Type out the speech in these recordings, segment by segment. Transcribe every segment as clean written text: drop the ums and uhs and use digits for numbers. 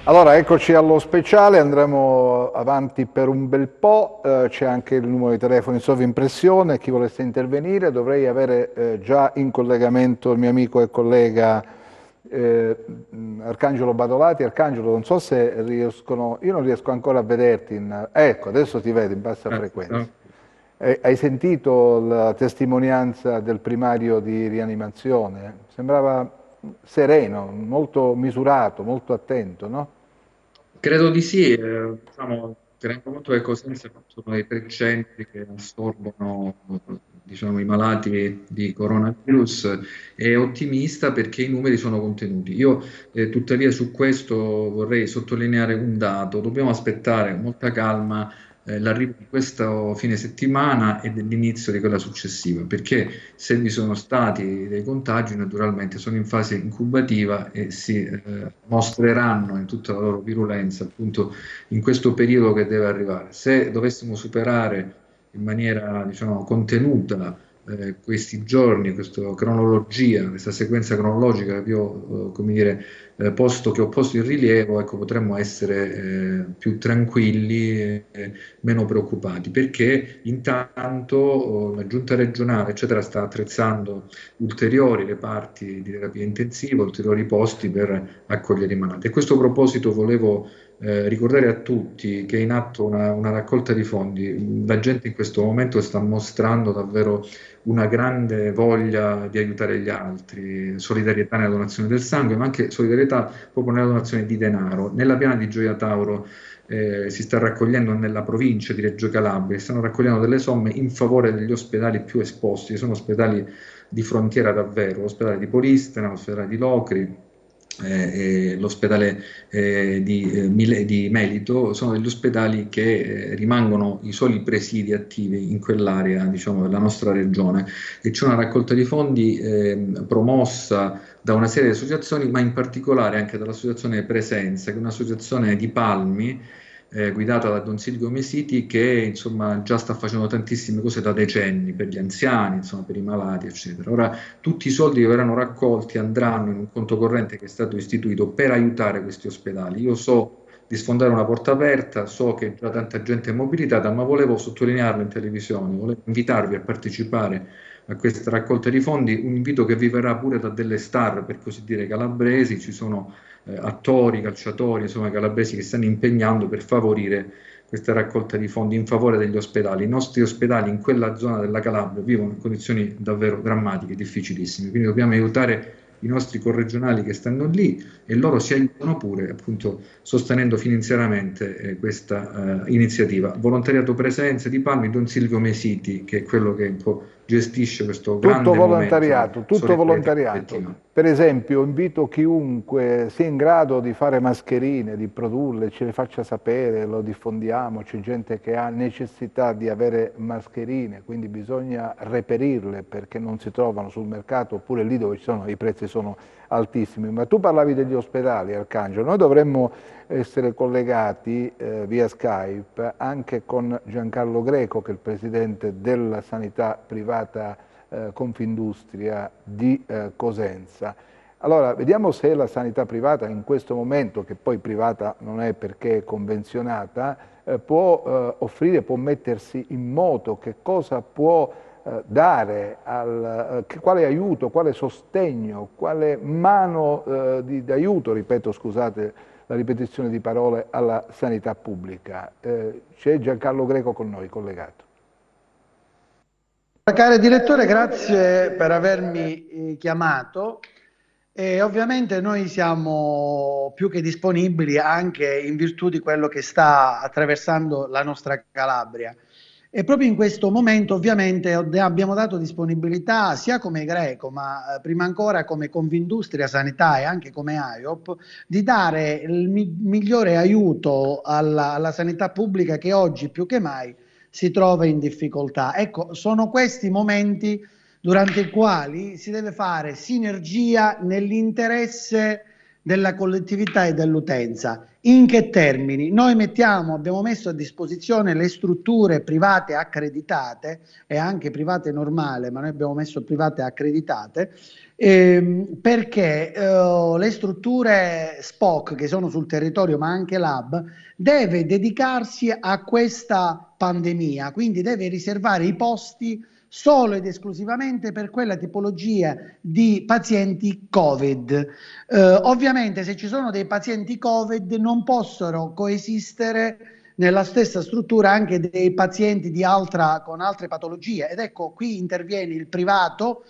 Allora, eccoci allo speciale, andremo avanti per un bel po', c'è anche il numero di telefono in sovrimpressione, chi volesse intervenire, dovrei avere già in collegamento il mio amico e collega Arcangelo Badolati. Arcangelo, non so se riescono, io non riesco ancora a vederti, ecco, adesso ti vedo in bassa Grazie, frequenza. Hai sentito la testimonianza del primario di rianimazione? Sembrava sereno, molto misurato, molto attento, no? credo di sì, diciamo, tenendo conto che Cosenza sono dei tre centri che assorbono, diciamo, i malati di coronavirus, è ottimista perché i numeri sono contenuti. Io, tuttavia, su questo vorrei sottolineare un dato: dobbiamo aspettare con molta calma, l'arrivo di questo fine settimana e dell'inizio di quella successiva, perché se vi sono stati dei contagi, naturalmente sono in fase incubativa e si mostreranno in tutta la loro virulenza appunto in questo periodo che deve arrivare. Se dovessimo superare in maniera, diciamo, contenuta questi giorni, questa cronologia, questa sequenza cronologica che io, come dire, che ho posto in rilievo, ecco, potremmo essere più tranquilli, meno preoccupati, perché intanto la giunta regionale, eccetera, sta attrezzando ulteriori reparti di terapia intensiva, ulteriori posti per accogliere i malati. A questo proposito volevo ricordare a tutti che è in atto una raccolta di fondi. La gente in questo momento sta mostrando davvero una grande voglia di aiutare gli altri, solidarietà nella donazione del sangue, ma anche solidarietà proprio nella donazione di denaro. Nella piana di Gioia Tauro si sta raccogliendo nella provincia di Reggio Calabria, si stanno raccogliendo delle somme in favore degli ospedali più esposti, sono ospedali di frontiera davvero, l'ospedale di Polistena, l'ospedale di Locri, e l'ospedale di Melito, sono degli ospedali che rimangono i soli presidi attivi in quell'area, diciamo, della nostra regione, e c'è una raccolta di fondi promossa da una serie di associazioni, ma in particolare anche dall'associazione Presenza, che è un'associazione di Palmi, guidata da Don Silvio Mesiti, che insomma già sta facendo tantissime cose da decenni per gli anziani, insomma, per i malati, eccetera. Ora, tutti i soldi che verranno raccolti andranno in un conto corrente che è stato istituito per aiutare questi ospedali. Io so di sfondare una porta aperta, so che già tanta gente è mobilitata, ma volevo sottolinearlo in televisione, volevo invitarvi a partecipare a questa raccolta di fondi, un invito che vi verrà pure da delle star, per così dire, calabresi. Ci sono attori, calciatori, insomma, calabresi che stanno impegnando per favorire questa raccolta di fondi in favore degli ospedali. I nostri ospedali in quella zona della Calabria vivono in condizioni davvero drammatiche, difficilissime, quindi dobbiamo aiutare i nostri corregionali che stanno lì, e loro si aiutano pure, appunto, sostenendo finanziariamente questa iniziativa. Volontariato Presenza di Palmi, Don Silvio Mesiti, che è quello che un po' gestisce questo Tutto grande momento di volontariato, tutto solidarietà volontariato. collettiva. Per esempio, invito chiunque sia in grado di fare mascherine, di produrle, ce le faccia sapere, lo diffondiamo. C'è gente che ha necessità di avere mascherine, quindi bisogna reperirle perché non si trovano sul mercato, oppure lì dove ci sono i prezzi sono altissimi. Ma tu parlavi degli ospedali, Arcangelo, noi dovremmo essere collegati via Skype anche con Giancarlo Greco, che è il presidente della sanità privata Confindustria di Cosenza. Allora, vediamo se la sanità privata in questo momento, che poi privata non è perché è convenzionata, può offrire, può mettersi in moto, che cosa può dare, quale aiuto, quale sostegno, quale mano di aiuto, ripeto, scusate la ripetizione di parole, alla sanità pubblica. C'è Giancarlo Greco con noi, collegato. Caro direttore, grazie per avermi chiamato. E ovviamente noi siamo più che disponibili anche in virtù di quello che sta attraversando la nostra Calabria. E proprio in questo momento ovviamente abbiamo dato disponibilità sia come Greco, ma prima ancora come Confindustria Sanità e anche come AIOP, di dare il migliore aiuto alla sanità pubblica che oggi più che mai si trova in difficoltà. Ecco, sono questi momenti durante i quali si deve fare sinergia della collettività e dell'utenza. In che termini? Noi abbiamo messo a disposizione le strutture private accreditate e anche private normali, ma noi abbiamo messo private accreditate, perché le strutture SPOC che sono sul territorio, ma anche l'hub, deve dedicarsi a questa pandemia, quindi deve riservare i posti solo ed esclusivamente per quella tipologia di pazienti Covid. Ovviamente se ci sono dei pazienti Covid non possono coesistere nella stessa struttura anche dei pazienti con altre patologie, ed ecco qui interviene il privato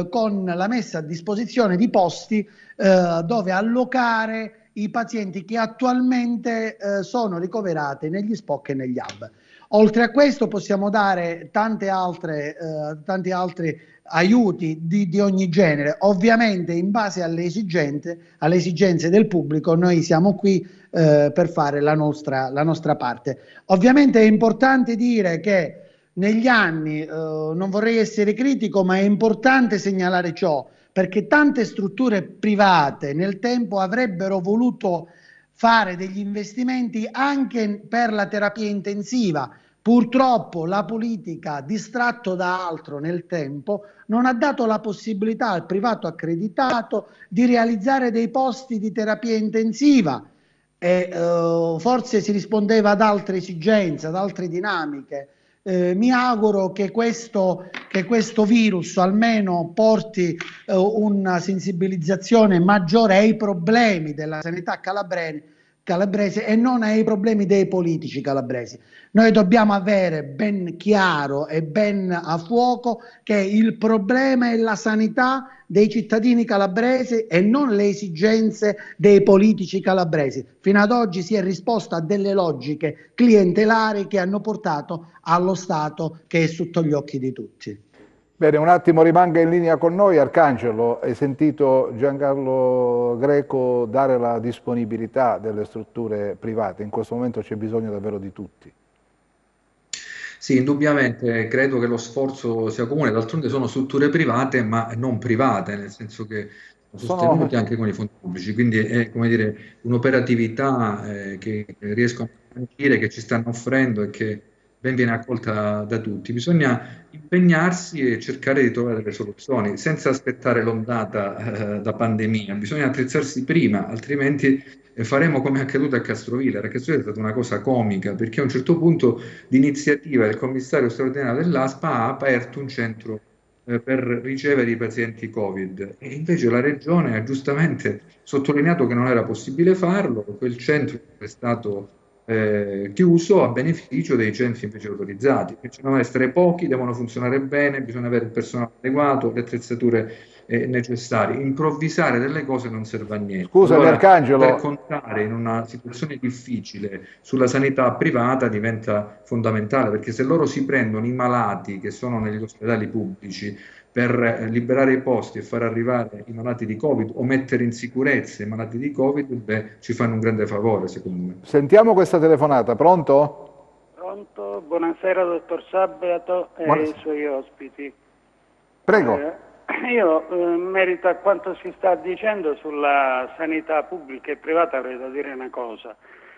con la messa a disposizione di posti dove allocare i pazienti che attualmente sono ricoverati negli SPOC e negli hub. Oltre a questo possiamo dare tanti altri aiuti di ogni genere, ovviamente in base alle esigenze del pubblico. Noi siamo qui per fare la nostra parte. Ovviamente è importante dire che negli anni, non vorrei essere critico, ma è importante segnalare ciò, perché tante strutture private nel tempo avrebbero voluto fare degli investimenti anche per la terapia intensiva. Purtroppo la politica, distratto da altro nel tempo, non ha dato la possibilità al privato accreditato di realizzare dei posti di terapia intensiva e forse si rispondeva ad altre esigenze, ad altre dinamiche. Mi auguro che questo virus almeno porti una sensibilizzazione maggiore ai problemi della sanità calabrese e non ai problemi dei politici calabresi. Noi dobbiamo avere ben chiaro e ben a fuoco che il problema è la sanità dei cittadini calabresi e non le esigenze dei politici calabresi. Fino ad oggi si è risposto a delle logiche clientelari che hanno portato allo stato che è sotto gli occhi di tutti. Bene, un attimo rimanga in linea con noi. Arcangelo, hai sentito Giancarlo Greco dare la disponibilità delle strutture private. In questo momento c'è bisogno davvero di tutti. Sì, indubbiamente credo che lo sforzo sia comune, d'altronde sono strutture private ma non private, nel senso che sono sostenute anche con i fondi pubblici, quindi è come dire un'operatività che riescono a garantire, che ci stanno offrendo e che ben viene accolta da tutti. Bisogna impegnarsi e cercare di trovare delle soluzioni senza aspettare l'ondata da pandemia, bisogna attrezzarsi prima, altrimenti faremo come è accaduto a Castroville. A Castroville è stata una cosa comica perché a un certo punto l'iniziativa del commissario straordinario dell'ASPA ha aperto un centro per ricevere i pazienti Covid e invece la regione ha giustamente sottolineato che non era possibile farlo, quel centro è stato chiuso a beneficio dei centri invece autorizzati. Devono essere pochi, devono funzionare bene, bisogna avere il personale adeguato, le attrezzature necessarie. Improvvisare delle cose non serve a niente. Scusami, allora, Arcangelo. per contare in una situazione difficile sulla sanità privata diventa fondamentale, perché se loro si prendono i malati che sono negli ospedali pubblici per liberare i posti e far arrivare i malati di Covid o mettere in sicurezza i malati di Covid, beh, ci fanno un grande favore, secondo me. Sentiamo questa telefonata, pronto? Pronto, buonasera dottor Sabato e ai suoi ospiti. Prego. Io, in merito a quanto si sta dicendo sulla sanità pubblica e privata, avrei da dire una cosa.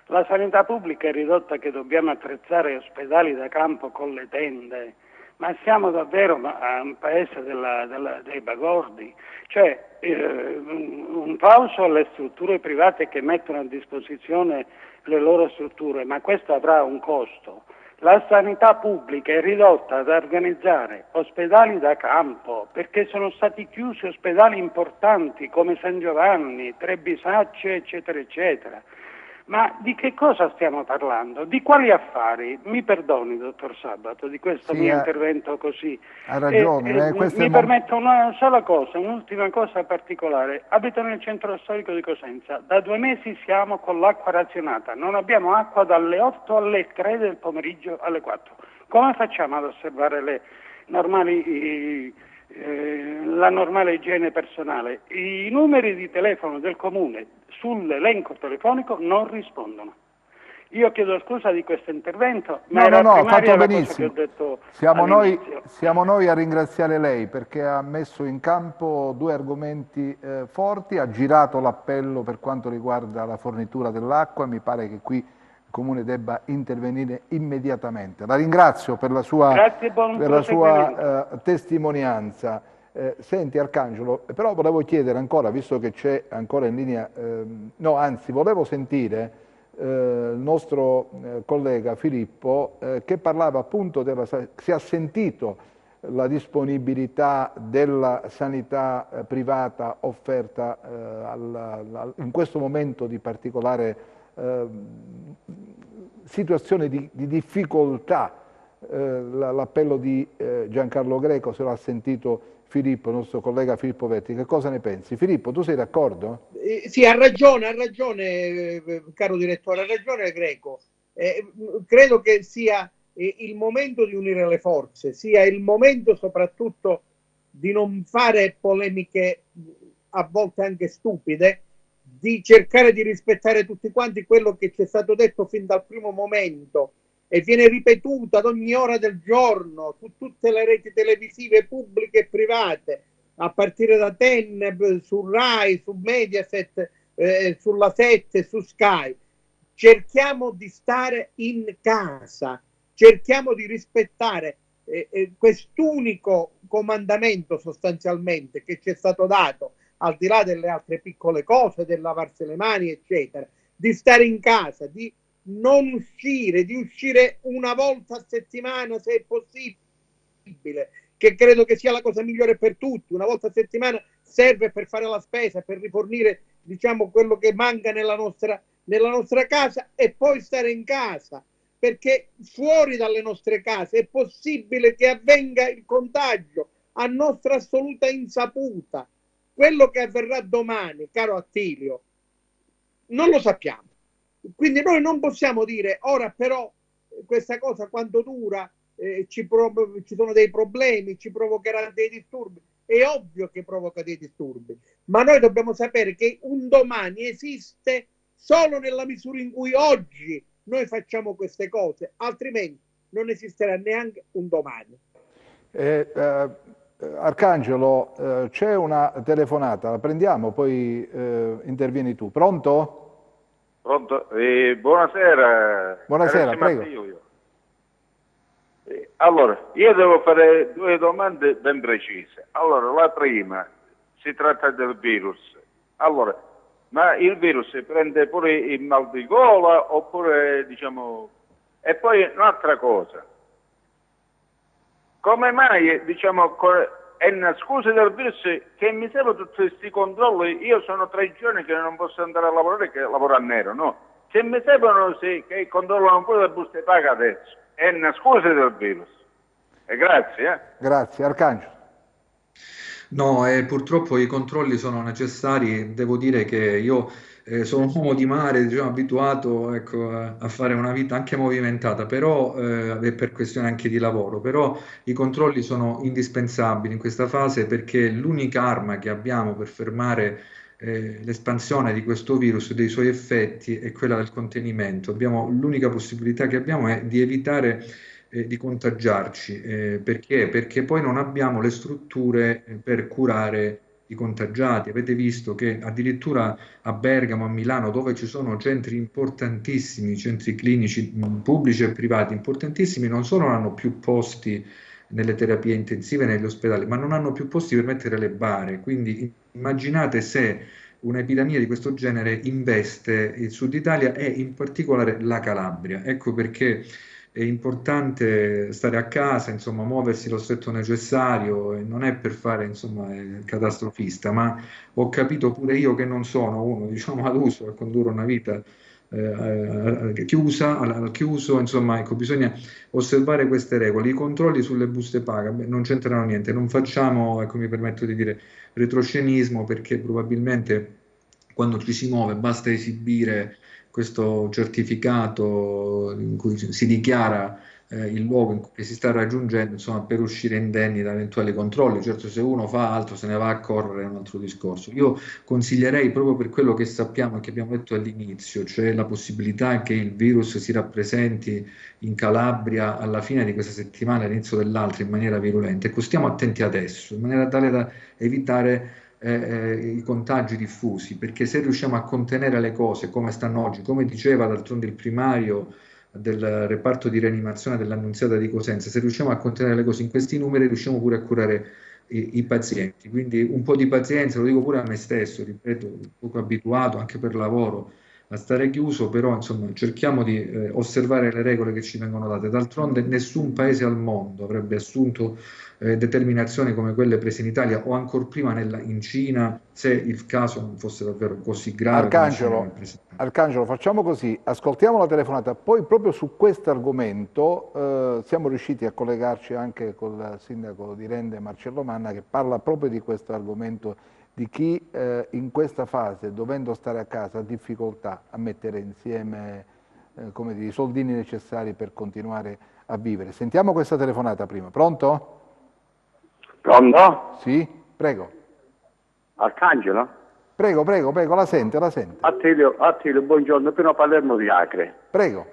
La sanità pubblica è ridotta che dobbiamo attrezzare ospedali da campo con le tende, ma siamo davvero a un paese dei bagordi. Cioè, un plauso alle strutture private che mettono a disposizione le loro strutture, ma questo avrà un costo. La sanità pubblica è ridotta ad organizzare ospedali da campo perché sono stati chiusi ospedali importanti come San Giovanni, Trebisacce, eccetera, eccetera. Ma di che cosa stiamo parlando? Di quali affari? Mi perdoni, dottor Sabato, di questo mio intervento così. Ha ragione. Mi permetto una sola cosa, un'ultima cosa particolare. Abito nel centro storico di Cosenza. Da 2 mesi siamo con l'acqua razionata. Non abbiamo acqua dalle 8 alle 3 del pomeriggio alle 4. Come facciamo ad osservare la normale igiene personale? I numeri di telefono del comune sull'elenco telefonico non rispondono. Io chiedo scusa di questo intervento, ma No, era no, ha primaria fatto la cosa che ho benissimo. detto Siamo all'inizio. noi a ringraziare lei perché ha messo in campo due argomenti forti, ha girato l'appello per quanto riguarda la fornitura dell'acqua, mi pare che qui il Comune debba intervenire immediatamente. La ringrazio Grazie e buon per la proseguimento. sua testimonianza. Senti Arcangelo, però volevo chiedere ancora, visto che c'è ancora in linea, no anzi volevo sentire il nostro collega Filippo che parlava appunto si ha sentito la disponibilità della sanità privata offerta in questo momento di particolare situazione di difficoltà. L'appello di Giancarlo Greco, se l'ha sentito Filippo, il nostro collega Filippo Vetti, che cosa ne pensi? Filippo, tu sei d'accordo? Sì, ha ragione, caro direttore, ha ragione Greco. Credo che sia il momento di unire le forze, sia il momento soprattutto di non fare polemiche a volte anche stupide, di cercare di rispettare tutti quanti quello che ci è stato detto fin dal primo momento e viene ripetuto ad ogni ora del giorno su tutte le reti televisive pubbliche e private, a partire da Teneb, su Rai, su Mediaset, sulla 7, su Sky. Cerchiamo di stare in casa, cerchiamo di rispettare quest'unico comandamento sostanzialmente che ci è stato dato, al di là delle altre piccole cose, del lavarsi le mani, eccetera, di stare in casa, di non uscire, di uscire una volta a settimana se è possibile, che credo che sia la cosa migliore per tutti. Una volta a settimana serve per fare la spesa, per rifornire, diciamo, quello che manca nella nostra casa e poi stare in casa, perché fuori dalle nostre case è possibile che avvenga il contagio a nostra assoluta insaputa. Quello che avverrà domani, caro Attilio, non lo sappiamo. Quindi noi non possiamo dire ora però questa cosa quanto dura, ci sono dei problemi, ci provocherà dei disturbi. È ovvio che provoca dei disturbi, ma noi dobbiamo sapere che un domani esiste solo nella misura in cui oggi noi facciamo queste cose, altrimenti non esisterà neanche un domani. Arcangelo, c'è una telefonata, la prendiamo, poi intervieni tu. Pronto? Pronto? Buonasera. Buonasera, prego. Matteo. Allora, io devo fare due domande ben precise. Allora, la prima, si tratta del virus. Allora, ma il virus prende pure il mal di gola oppure, diciamo... E poi un'altra cosa. Come mai, diciamo, è una scusa del virus che mi servono tutti questi controlli? Io sono 3 giorni che non posso andare a lavorare, che lavoro a nero, no? Se mi servono, sì, che controllano pure le buste paga adesso. È una scusa del virus. E grazie. Grazie. Arcangelo. No, purtroppo i controlli sono necessari. Devo dire che io sono un uomo di mare, diciamo, abituato, ecco, a fare una vita anche movimentata, però, e per questione anche di lavoro, però i controlli sono indispensabili in questa fase perché l'unica arma che abbiamo per fermare l'espansione di questo virus e dei suoi effetti è quella del contenimento. L'unica possibilità che abbiamo è di evitare di contagiarci. Perché? Perché poi non abbiamo le strutture per curare i contagiati. Avete visto che addirittura a Bergamo, a Milano, dove ci sono centri importantissimi, centri clinici pubblici e privati importantissimi, non solo non hanno più posti nelle terapie intensive, negli ospedali, ma non hanno più posti per mettere le bare. Quindi immaginate se un'epidemia di questo genere investe il Sud Italia e in particolare la Calabria. Ecco perché è importante stare a casa, insomma, muoversi lo stretto necessario, e non è per fare, insomma, il catastrofista, ma ho capito pure io che non sono uno, diciamo, ad uso, a condurre una vita chiusa, al chiuso, insomma, ecco, bisogna osservare queste regole. I controlli sulle buste paga non c'entrano niente, non facciamo, ecco, mi permetto di dire, retroscenismo, perché probabilmente quando ci si muove basta esibire questo certificato in cui si dichiara il luogo in cui si sta raggiungendo, insomma, per uscire indenni da eventuali controlli. Certo, se uno fa altro, se ne va a correre, è un altro discorso. Io consiglierei, proprio per quello che sappiamo e che abbiamo detto all'inizio, cioè la possibilità che il virus si rappresenti in Calabria alla fine di questa settimana, all'inizio dell'altra, in maniera virulenta. Ecco, stiamo attenti adesso, in maniera tale da evitare i contagi diffusi, perché se riusciamo a contenere le cose come stanno oggi, come diceva d'altronde il primario del reparto di rianimazione dell'Annunziata di Cosenza, se riusciamo a contenere le cose in questi numeri, riusciamo pure a curare i pazienti. Quindi un po' di pazienza, lo dico pure a me stesso, ripeto, poco abituato anche per lavoro a stare chiuso, però insomma cerchiamo di osservare le regole che ci vengono date. D'altronde nessun paese al mondo avrebbe assunto determinazioni come quelle prese in Italia o ancora prima in Cina, se il caso non fosse davvero così grave come ci viene rappresentato. Arcangelo, facciamo così, ascoltiamo la telefonata, poi proprio su questo argomento siamo riusciti a collegarci anche col sindaco di Rende, Marcello Manna, che parla proprio di questo argomento, di chi in questa fase, dovendo stare a casa, ha difficoltà a mettere insieme come dire, i soldini necessari per continuare a vivere. Sentiamo questa telefonata prima. Pronto? Pronto? Sì, prego. Arcangelo? Prego, la sente, la sente. Attilio, buongiorno, Pino Palermo di Acre. Prego.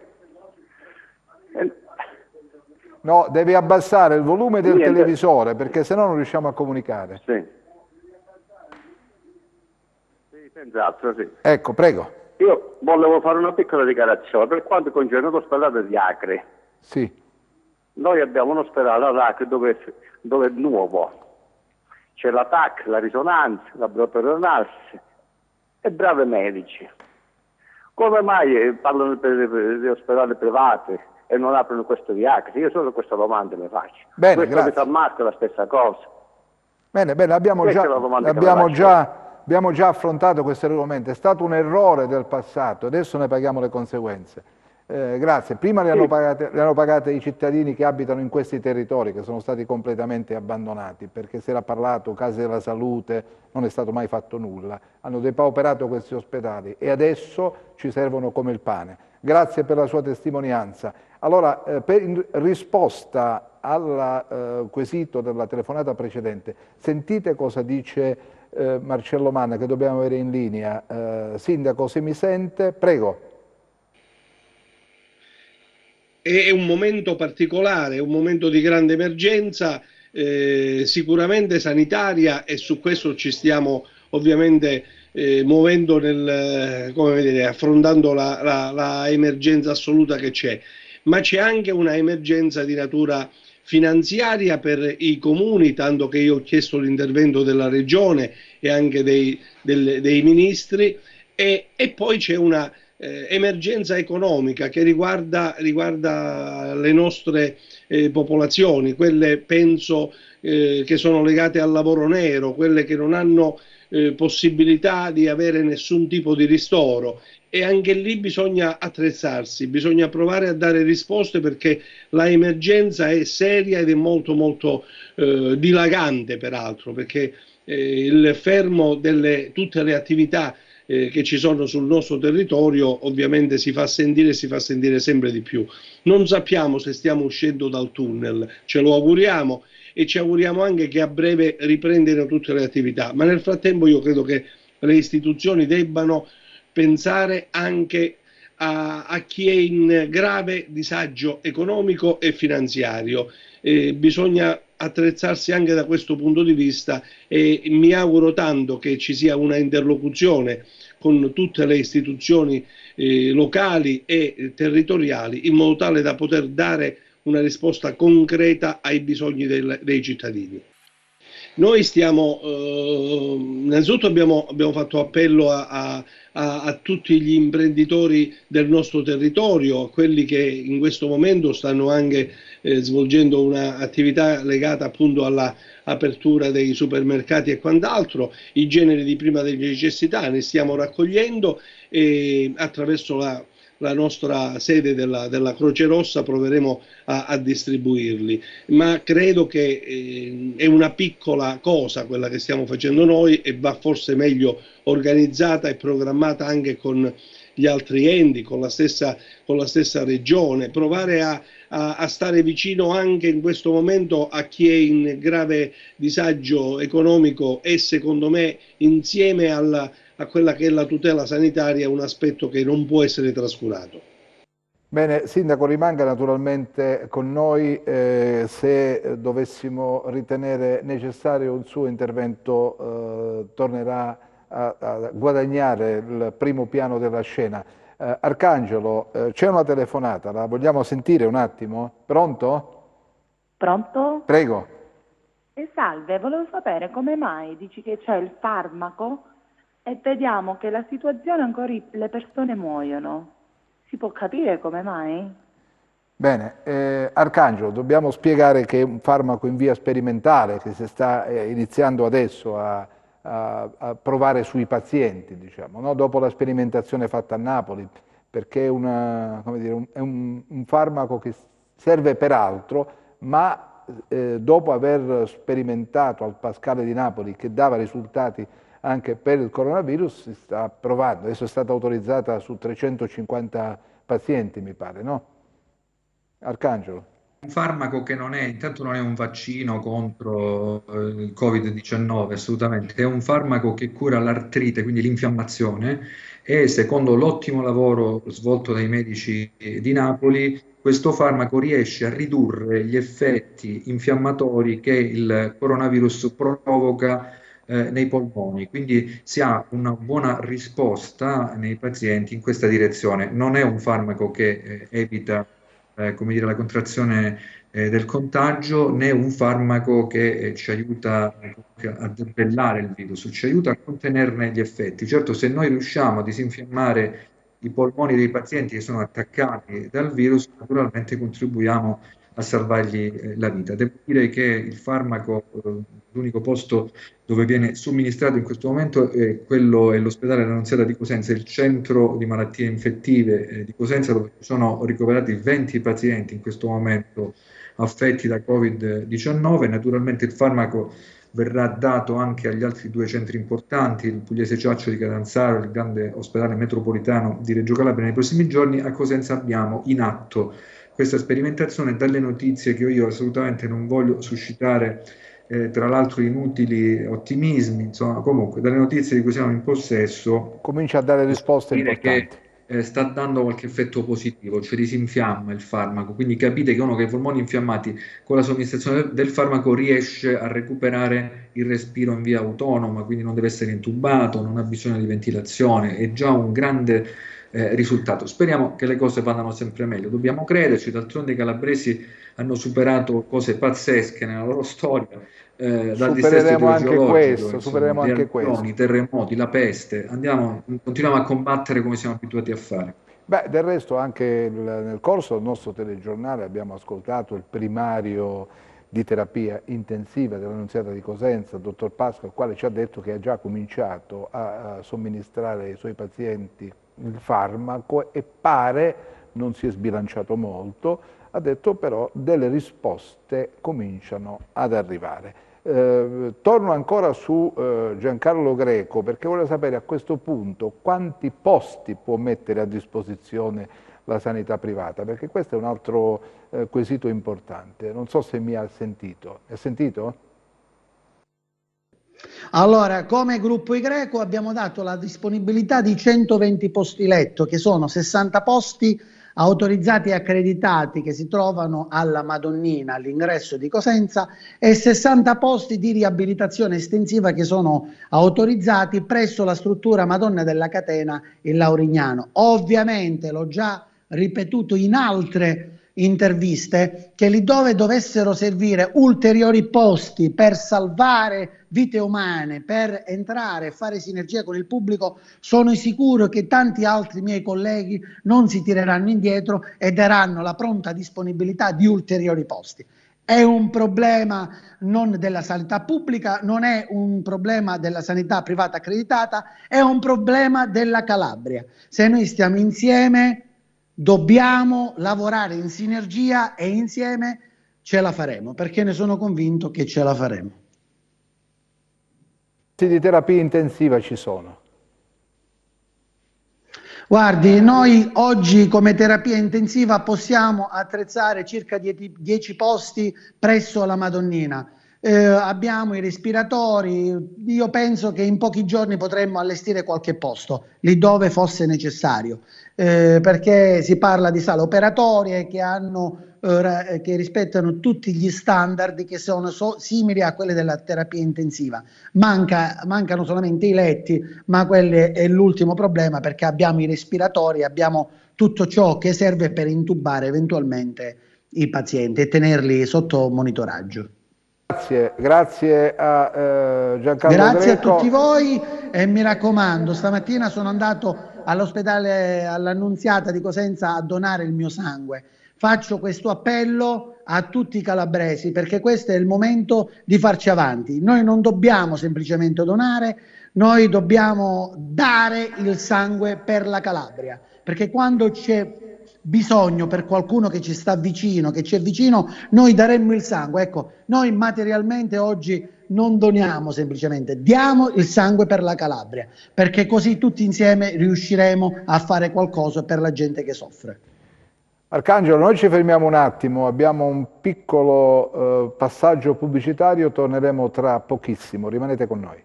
No, devi abbassare il volume del televisore, perché sennò non riusciamo a comunicare. Sì, senz'altro, sì. Ecco, prego. Io volevo fare una piccola dichiarazione per quanto concerne l'ospedale di Acre. Sì. Noi abbiamo un ospedale ad Acre dove è nuovo. C'è la TAC, la risonanza, la laboratorio e bravi medici. Come mai parlano di ospedali privati e non aprono questo di Acre? Io solo questa domanda le faccio. Bene, questo grazie. di San Marco è la stessa cosa. Bene, abbiamo già affrontato questo argomento, è stato un errore del passato, adesso ne paghiamo le conseguenze. Grazie, prima le hanno pagate i cittadini che abitano in questi territori che sono stati completamente abbandonati, perché si era parlato, case della salute, non è stato mai fatto nulla, hanno depauperato questi ospedali e adesso ci servono come il pane. Grazie per la sua testimonianza. Allora, in risposta al quesito della telefonata precedente, sentite cosa dice Marcello Manna, che dobbiamo avere in linea. Sindaco, se mi sente, prego. È un momento particolare, un momento di grande emergenza, sicuramente sanitaria, e su questo ci stiamo ovviamente muovendo come vedete, affrontando la emergenza assoluta che c'è, ma c'è anche una emergenza di natura finanziaria per i comuni, tanto che io ho chiesto l'intervento della regione e anche dei ministri, e poi c'è una emergenza economica che riguarda le nostre popolazioni, quelle penso che sono legate al lavoro nero, quelle che non hanno possibilità di avere nessun tipo di ristoro, e anche lì bisogna attrezzarsi, bisogna provare a dare risposte, perché la emergenza è seria ed è molto dilagante, peraltro, perché il fermo di tutte le attività che ci sono sul nostro territorio ovviamente si fa sentire sempre di più. Non sappiamo se stiamo uscendo dal tunnel, ce lo auguriamo, e ci auguriamo anche che a breve riprendano tutte le attività, ma nel frattempo io credo che le istituzioni debbano pensare anche a chi è in grave disagio economico e finanziario. Bisogna attrezzarsi anche da questo punto di vista, e mi auguro tanto che ci sia una interlocuzione con tutte le istituzioni locali e territoriali, in modo tale da poter dare una risposta concreta ai bisogni dei cittadini. Noi innanzitutto abbiamo fatto appello a tutti gli imprenditori del nostro territorio, a quelli che in questo momento stanno anche svolgendo un'attività legata appunto all'apertura dei supermercati e quant'altro, i generi di prima delle necessità, ne stiamo raccogliendo attraverso la nostra sede della Croce Rossa proveremo a distribuirli, ma credo che è una piccola cosa quella che stiamo facendo noi e va forse meglio organizzata e programmata anche con gli altri enti, con la stessa regione, provare a stare vicino anche in questo momento a chi è in grave disagio economico e secondo me insieme a quella che è la tutela sanitaria un aspetto che non può essere trascurato. Bene, Sindaco, rimanga naturalmente con noi, se dovessimo ritenere necessario un suo intervento tornerà a guadagnare il primo piano della scena. Arcangelo, c'è una telefonata, la vogliamo sentire un attimo? Pronto? Pronto? Prego. Salve, volevo sapere come mai dici che c'è il farmaco e vediamo che la situazione ancora le persone muoiono. Si può capire come mai? Bene, Arcangelo, dobbiamo spiegare che è un farmaco in via sperimentale che si sta iniziando adesso a provare sui pazienti, diciamo, no? Dopo la sperimentazione fatta a Napoli, perché è un farmaco che serve per altro, ma dopo aver sperimentato al Pascale di Napoli che dava risultati anche per il coronavirus, si sta provando. Adesso è stata autorizzata su 350 pazienti, mi pare, no? Arcangelo. Un farmaco che intanto non è un vaccino contro il Covid-19, assolutamente, è un farmaco che cura l'artrite, quindi l'infiammazione, e secondo l'ottimo lavoro svolto dai medici di Napoli, questo farmaco riesce a ridurre gli effetti infiammatori che il coronavirus provoca nei polmoni, quindi si ha una buona risposta nei pazienti in questa direzione. Non è un farmaco che evita come dire, la contrazione del contagio, né un farmaco che ci aiuta a debellare il virus, ci aiuta a contenerne gli effetti. Certo, se noi riusciamo a disinfiammare i polmoni dei pazienti che sono attaccati dal virus, naturalmente contribuiamo a salvargli la vita. Devo dire che il farmaco, l'unico posto dove viene somministrato in questo momento è l'ospedale Annunziata di Cosenza, il centro di malattie infettive di Cosenza, dove sono ricoverati 20 pazienti in questo momento affetti da Covid-19. Naturalmente il farmaco verrà dato anche agli altri due centri importanti, il Pugliese Ciaccio di Catanzaro e il grande ospedale metropolitano di Reggio Calabria nei prossimi giorni. A Cosenza abbiamo in atto questa sperimentazione. Dalle notizie che io assolutamente non voglio suscitare tra l'altro inutili ottimismi, insomma, comunque dalle notizie di cui siamo in possesso comincia a dare risposte importanti. Che sta dando qualche effetto positivo, cioè disinfiamma il farmaco, quindi capite che uno che ha i polmoni infiammati con la somministrazione del farmaco riesce a recuperare il respiro in via autonoma, quindi non deve essere intubato, non ha bisogno di ventilazione, è già un grande risultato. Speriamo che le cose vadano sempre meglio, dobbiamo crederci, d'altronde i calabresi hanno superato cose pazzesche nella loro storia, dal dissesto supereremo anche questo, i terremoti, la peste, continuiamo a combattere come siamo abituati a fare. Beh, del resto anche nel corso del nostro telegiornale abbiamo ascoltato il primario di terapia intensiva dell'Annunziata di Cosenza, il dottor Pasqua, il quale ci ha detto che ha già cominciato a somministrare ai suoi pazienti il farmaco e pare non si è sbilanciato molto, ha detto però delle risposte cominciano ad arrivare. Torno ancora su Giancarlo Greco perché voglio sapere a questo punto quanti posti può mettere a disposizione la sanità privata, perché questo è un altro quesito importante. Non so se mi ha sentito. Ha sentito? Allora, come gruppo Igreco abbiamo dato la disponibilità di 120 posti letto, che sono 60 posti autorizzati e accreditati che si trovano alla Madonnina all'ingresso di Cosenza e 60 posti di riabilitazione estensiva che sono autorizzati presso la struttura Madonna della Catena in Laurignano. Ovviamente l'ho già ripetuto in altre interviste che lì dove dovessero servire ulteriori posti per salvare vite umane, per entrare e fare sinergia con il pubblico, sono sicuro che tanti altri miei colleghi non si tireranno indietro e daranno la pronta disponibilità di ulteriori posti. È un problema non della sanità pubblica, non è un problema della sanità privata accreditata, è un problema della Calabria. Se noi stiamo insieme Dobbiamo lavorare in sinergia e insieme ce la faremo, perché ne sono convinto che ce la faremo. Di terapia intensiva ci sono? Guardi, noi oggi come terapia intensiva possiamo attrezzare circa 10 posti presso la Madonnina. Abbiamo i respiratori, io penso che in pochi giorni potremmo allestire qualche posto lì dove fosse necessario, perché si parla di sale operatorie che rispettano tutti gli standard che sono simili a quelli della terapia intensiva. Mancano solamente i letti, ma quello è l'ultimo problema, perché abbiamo i respiratori, abbiamo tutto ciò che serve per intubare eventualmente i pazienti e tenerli sotto monitoraggio. Grazie a Giancarlo Grazie Greco. a tutti voi e mi raccomando, stamattina sono andato all'ospedale all'Annunziata di Cosenza a donare il mio sangue. Faccio questo appello a tutti i calabresi, perché questo è il momento di farci avanti. Noi non dobbiamo semplicemente donare, noi dobbiamo dare il sangue per la Calabria, perché quando c'è bisogno per qualcuno che ci sta vicino, che ci è vicino, noi daremmo il sangue. Ecco, noi materialmente oggi non doniamo semplicemente, diamo il sangue per la Calabria, perché così tutti insieme riusciremo a fare qualcosa per la gente che soffre. Arcangelo, noi ci fermiamo un attimo, abbiamo un piccolo passaggio pubblicitario, torneremo tra pochissimo, rimanete con noi.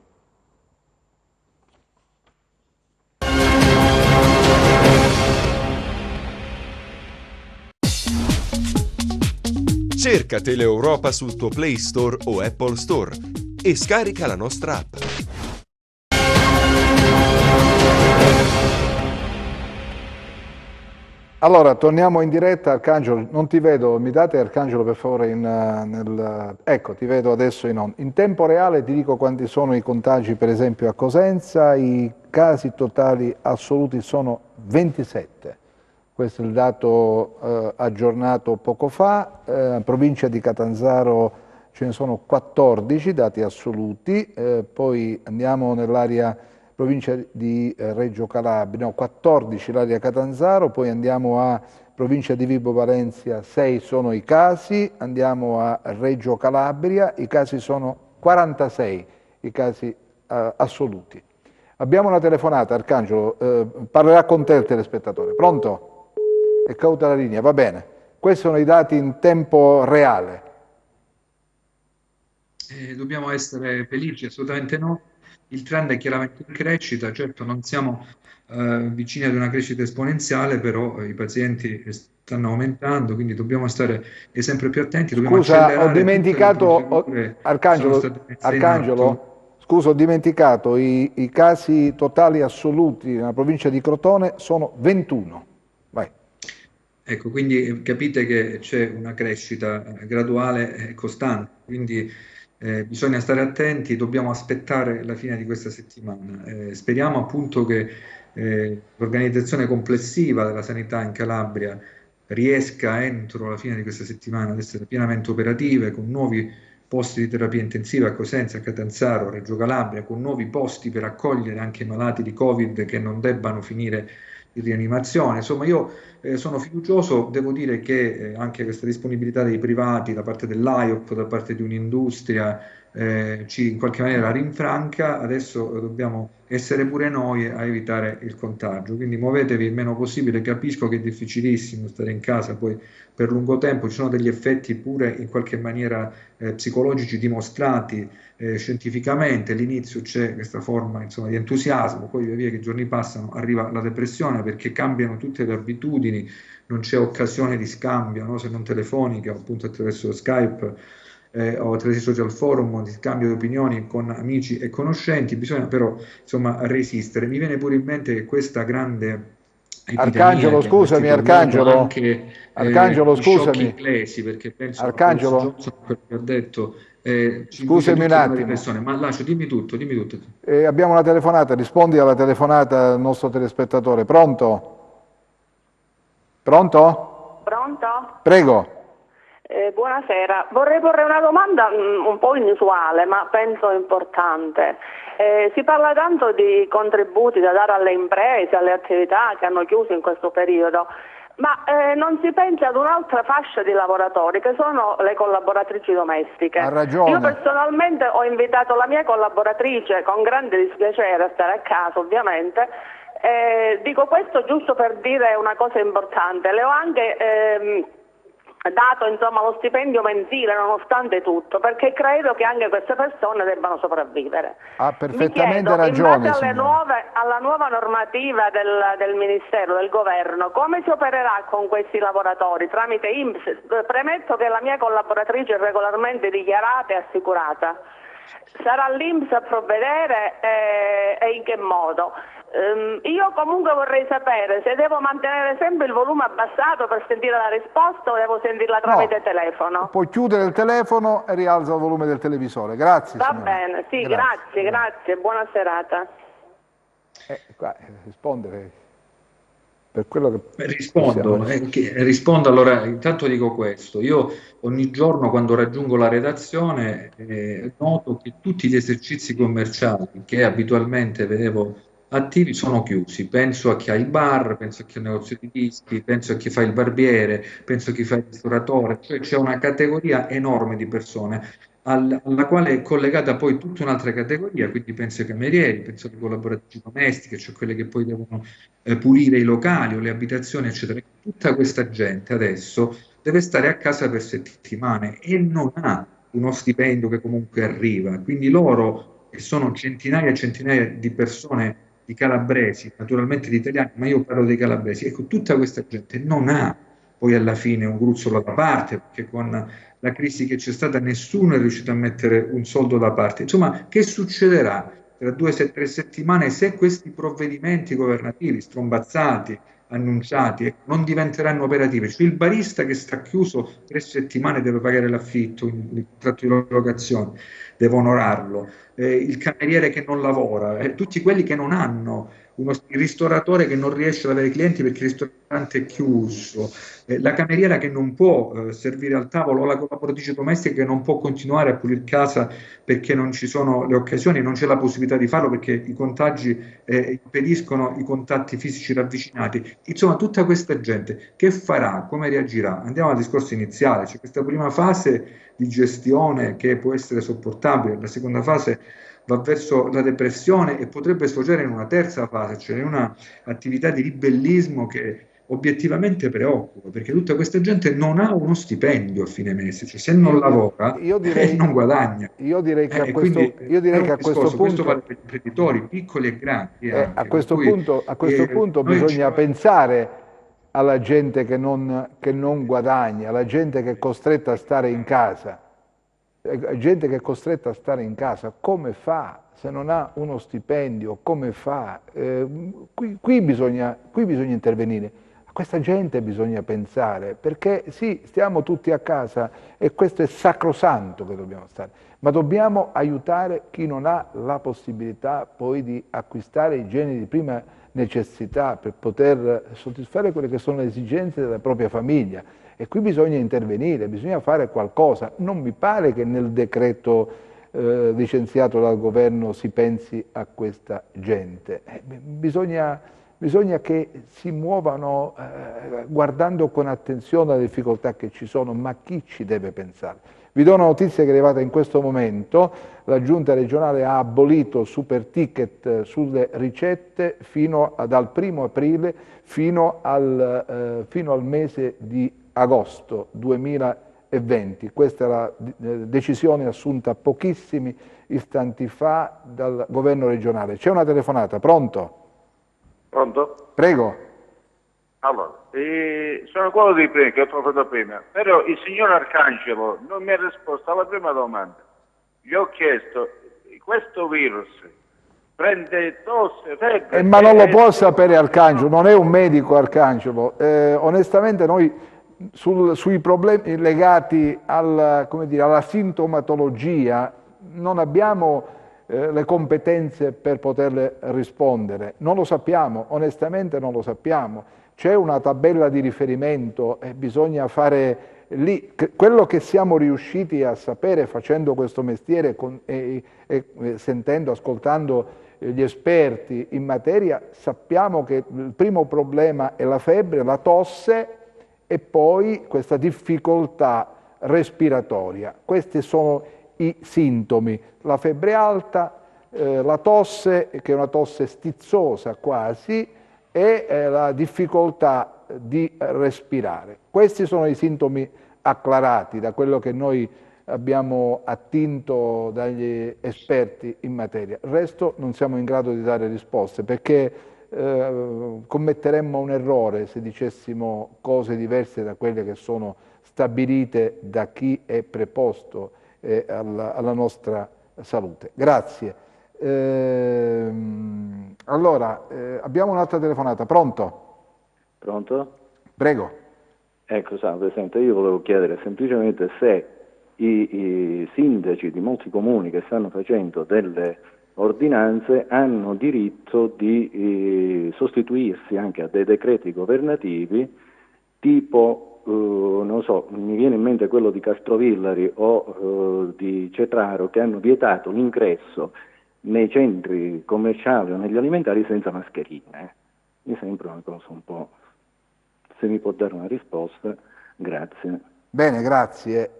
Cerca Teleeuropa sul tuo Play Store o Apple Store e scarica la nostra app. Allora, torniamo in diretta. Arcangelo, non ti vedo, mi date Arcangelo per favore ecco, ti vedo adesso in tempo reale, ti dico quanti sono i contagi per esempio a Cosenza, i casi totali assoluti sono 27. Questo è il dato aggiornato poco fa. Provincia di Catanzaro ce ne sono 14 dati assoluti, poi andiamo nell'area provincia di Reggio Calabria, no, 14 l'area Catanzaro, poi andiamo a provincia di Vibo Valentia, 6 sono i casi, andiamo a Reggio Calabria, i casi sono 46, i casi assoluti. Abbiamo una telefonata, Arcangelo, parlerà con te il telespettatore. Pronto? È cauta la linea, va bene. Questi sono i dati in tempo reale. Dobbiamo essere felici? Assolutamente no. Il trend è chiaramente in crescita, certo non siamo vicini ad una crescita esponenziale, però i pazienti stanno aumentando, quindi dobbiamo stare sempre più attenti. Dobbiamo Scusa, ho dimenticato, scusa, ho dimenticato, i casi totali assoluti nella provincia di Crotone sono 21. Vai. Ecco, quindi capite che c'è una crescita graduale e costante, quindi bisogna stare attenti, dobbiamo aspettare la fine di questa settimana. Speriamo appunto che l'organizzazione complessiva della sanità in Calabria riesca entro la fine di questa settimana ad essere pienamente operative, con nuovi posti di terapia intensiva a Cosenza, a Catanzaro, a Reggio Calabria, con nuovi posti per accogliere anche i malati di Covid che non debbano finire in rianimazione. Insomma, io sono fiducioso, devo dire che anche questa disponibilità dei privati da parte dell'AIOP, da parte di un'industria, ci in qualche maniera rinfranca. Adesso dobbiamo essere pure noi a evitare il contagio, quindi muovetevi il meno possibile. Capisco che è difficilissimo stare in casa poi per lungo tempo, ci sono degli effetti pure in qualche maniera psicologici dimostrati scientificamente. All'inizio c'è questa forma, insomma, di entusiasmo, poi via via che i giorni passano arriva la depressione, perché cambiano tutte le abitudini, non c'è occasione di scambio, no? Se non telefonica, appunto attraverso Skype o attraverso i social forum, di scambio di opinioni con amici e conoscenti. Bisogna però insomma resistere. Mi viene pure in mente che questa grande Arcangelo, scusami, Arcangelo, anche scusami, inglesi, perché penso Arcangelo, a Johnson, quello che ha detto, scusami un attimo, ma lascio, dimmi tutto. Abbiamo una telefonata, rispondi alla telefonata del nostro telespettatore. Pronto? Pronto? Prego. Buonasera, vorrei porre una domanda un po' inusuale, ma penso importante. Si parla tanto di contributi da dare alle imprese, alle attività che hanno chiuso in questo periodo, Ma non si pensa ad un'altra fascia di lavoratori che sono le collaboratrici domestiche. Ha ragione. Io personalmente ho invitato la mia collaboratrice con grande dispiacere a stare a casa, ovviamente. Dico questo giusto per dire una cosa importante. Le ho anche dato insomma lo stipendio mensile nonostante tutto, perché credo che anche queste persone debbano sopravvivere. Ha perfettamente Mi chiedo, ragione. in base alla nuova normativa del Ministero, del Governo, come si opererà con questi lavoratori tramite INPS? Premetto che la mia collaboratrice è regolarmente dichiarata e assicurata. Sarà l'INPS a provvedere e in che modo? Io comunque vorrei sapere se devo mantenere sempre il volume abbassato per sentire la risposta o devo sentirla tramite telefono. Puoi chiudere il telefono e rialza il volume del televisore. Grazie. Va signora. bene, sì, grazie, buona serata. Rispondere per quello che Rispondo, allora, intanto dico questo, io ogni giorno quando raggiungo la redazione noto che tutti gli esercizi commerciali che abitualmente vedevo attivi sono chiusi. Penso a chi ha il bar, penso a chi ha il negozio di dischi, penso a chi fa il barbiere, penso a chi fa il ristoratore, cioè c'è una categoria enorme di persone alla quale è collegata poi tutta un'altra categoria, quindi penso ai camerieri, penso alle collaboratrici domestiche, cioè quelle che poi devono pulire i locali o le abitazioni, eccetera. Tutta questa gente adesso deve stare a casa per settimane e non ha uno stipendio che comunque arriva, quindi loro, che sono centinaia e centinaia di persone, di calabresi, naturalmente di italiani, ma io parlo dei calabresi, ecco, tutta questa gente non ha poi alla fine un gruzzolo da parte, perché con la crisi che c'è stata nessuno è riuscito a mettere un soldo da parte. Insomma, che succederà tra 2 o 3 settimane se questi provvedimenti governativi strombazzati, annunciati, non diventeranno operativi? Cioè il barista che sta chiuso 3 settimane deve pagare l'affitto, il contratto di locazione, deve onorarlo, il cameriere che non lavora, tutti quelli che non hanno il ristoratore che non riesce ad avere clienti perché il ristorante è chiuso, la cameriera che non può servire al tavolo, o la collaboratrice domestica che non può continuare a pulire casa perché non ci sono le occasioni, non c'è la possibilità di farlo perché i contagi impediscono i contatti fisici ravvicinati. Insomma, tutta questa gente che farà? Come reagirà? Andiamo al discorso iniziale, c'è questa prima fase di gestione che può essere sopportabile, la seconda fase va verso la depressione e potrebbe sfociare in una terza fase, cioè in una attività di ribellismo che obiettivamente preoccupa, perché tutta questa gente non ha uno stipendio a fine mese, cioè se non lavora non guadagna. Io direi che a questo punto questo vale per gli imprenditori piccoli e grandi. A questo punto bisogna pensare alla gente che non guadagna, alla gente che è costretta a stare in casa. Gente che è costretta a stare in casa, come fa? Se non ha uno stipendio, come fa? Qui bisogna intervenire. A questa gente bisogna pensare, perché sì, stiamo tutti a casa e questo è sacrosanto che dobbiamo stare, ma dobbiamo aiutare chi non ha la possibilità poi di acquistare i generi di prima necessità per poter soddisfare quelle che sono le esigenze della propria famiglia. E qui bisogna intervenire, bisogna fare qualcosa. Non mi pare che nel decreto licenziato dal governo si pensi a questa gente. Bisogna che si muovano guardando con attenzione alle difficoltà che ci sono, ma chi ci deve pensare? Vi do una notizia che è arrivata in questo momento: la Giunta regionale ha abolito super ticket sulle ricette dal 1° aprile fino al mese di agosto 2020. Questa è la decisione assunta pochissimi istanti fa dal governo regionale. C'è una telefonata, pronto? Pronto? Prego. Allora, sono quello di prima, che ho trovato prima, però il signor Arcangelo non mi ha risposto alla prima domanda. Gli ho chiesto, questo virus prende tosse, febbre... ma non lo può sapere Arcangelo, non è un medico Arcangelo. Onestamente noi sui problemi legati alla sintomatologia non abbiamo le competenze per poterle rispondere, non lo sappiamo, onestamente non lo sappiamo. C'è una tabella di riferimento e bisogna fare lì quello che siamo riusciti a sapere facendo questo mestiere sentendo, ascoltando gli esperti in materia, sappiamo che il primo problema è la febbre, la tosse e poi questa difficoltà respiratoria. Questi sono i sintomi: la febbre alta, la tosse, che è una tosse stizzosa quasi, e la difficoltà di respirare. Questi sono i sintomi acclarati da quello che noi abbiamo attinto dagli esperti in materia. Il resto non siamo in grado di dare risposte, perché commetteremmo un errore se dicessimo cose diverse da quelle che sono stabilite da chi è preposto alla nostra salute. Grazie. Allora, abbiamo un'altra telefonata. Pronto? Pronto? Prego. Ecco, salve, senta, io volevo chiedere semplicemente se i sindaci di molti comuni che stanno facendo delle ordinanze hanno diritto di sostituirsi anche a dei decreti governativi, tipo, non so, mi viene in mente quello di Castrovillari o di Cetraro, che hanno vietato l'ingresso nei centri commerciali o negli alimentari senza mascherine. Mi sembra una cosa un po'... Se mi può dare una risposta, grazie. Bene, grazie.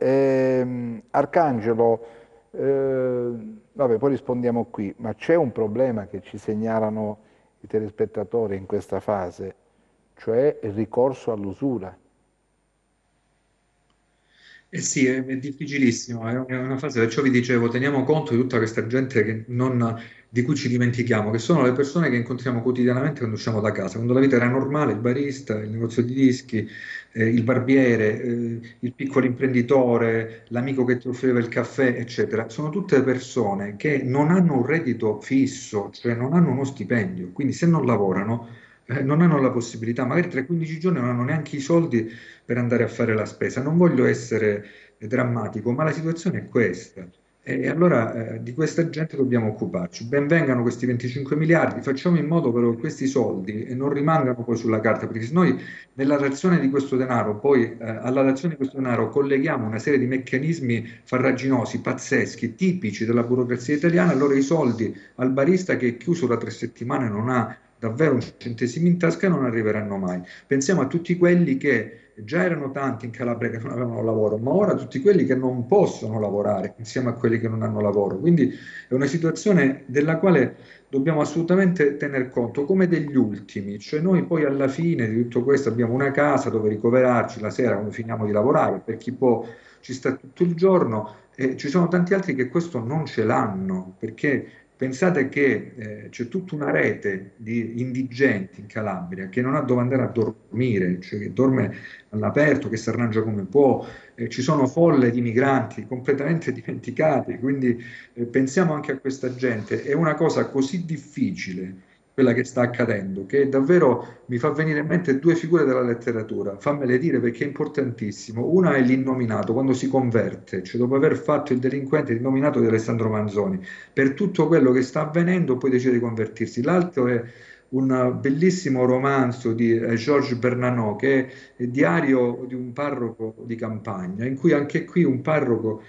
Arcangelo, vabbè, poi rispondiamo qui, ma c'è un problema che ci segnalano i telespettatori in questa fase, cioè il ricorso all'usura. Eh sì, è difficilissimo, è una fase, perciò vi dicevo, teniamo conto di tutta questa gente di cui ci dimentichiamo, che sono le persone che incontriamo quotidianamente quando usciamo da casa, quando la vita era normale, il barista, il negozio di dischi, il barbiere, il piccolo imprenditore, l'amico che ti offriva il caffè, eccetera. Sono tutte persone che non hanno un reddito fisso, cioè non hanno uno stipendio, quindi se non lavorano non hanno la possibilità, magari tra i 15 giorni non hanno neanche i soldi per andare a fare la spesa. Non voglio essere drammatico, ma la situazione è questa. E allora di questa gente dobbiamo occuparci. Ben vengano questi 25 miliardi, facciamo in modo però che questi soldi non rimangano poi sulla carta, perché se noi nella dazione di questo denaro, poi alla dazione di questo denaro colleghiamo una serie di meccanismi farraginosi, pazzeschi, tipici della burocrazia italiana, allora i soldi al barista che è chiuso da 3 settimane non ha davvero un centesimo in tasca non arriveranno mai. Pensiamo a tutti quelli che già erano tanti in Calabria che non avevano lavoro, ma ora tutti quelli che non possono lavorare insieme a quelli che non hanno lavoro. Quindi è una situazione della quale dobbiamo assolutamente tener conto come degli ultimi, cioè noi poi alla fine di tutto questo abbiamo una casa dove ricoverarci la sera quando finiamo di lavorare, per chi può ci sta tutto il giorno, e ci sono tanti altri che questo non ce l'hanno, perché pensate che c'è tutta una rete di indigenti in Calabria che non ha dove andare a dormire, cioè che dorme all'aperto, che si arrangia come può, ci sono folle di migranti completamente dimenticati, quindi pensiamo anche a questa gente. È una cosa così difficile quella che sta accadendo, che davvero mi fa venire in mente 2 figure della letteratura, fammele dire perché è importantissimo. Una è l'innominato, quando si converte, cioè dopo aver fatto il delinquente, l'innominato di Alessandro Manzoni, per tutto quello che sta avvenendo poi decide di convertirsi. L'altro è un bellissimo romanzo di Georges Bernanos, che è Diario di un parroco di campagna, in cui anche qui un parroco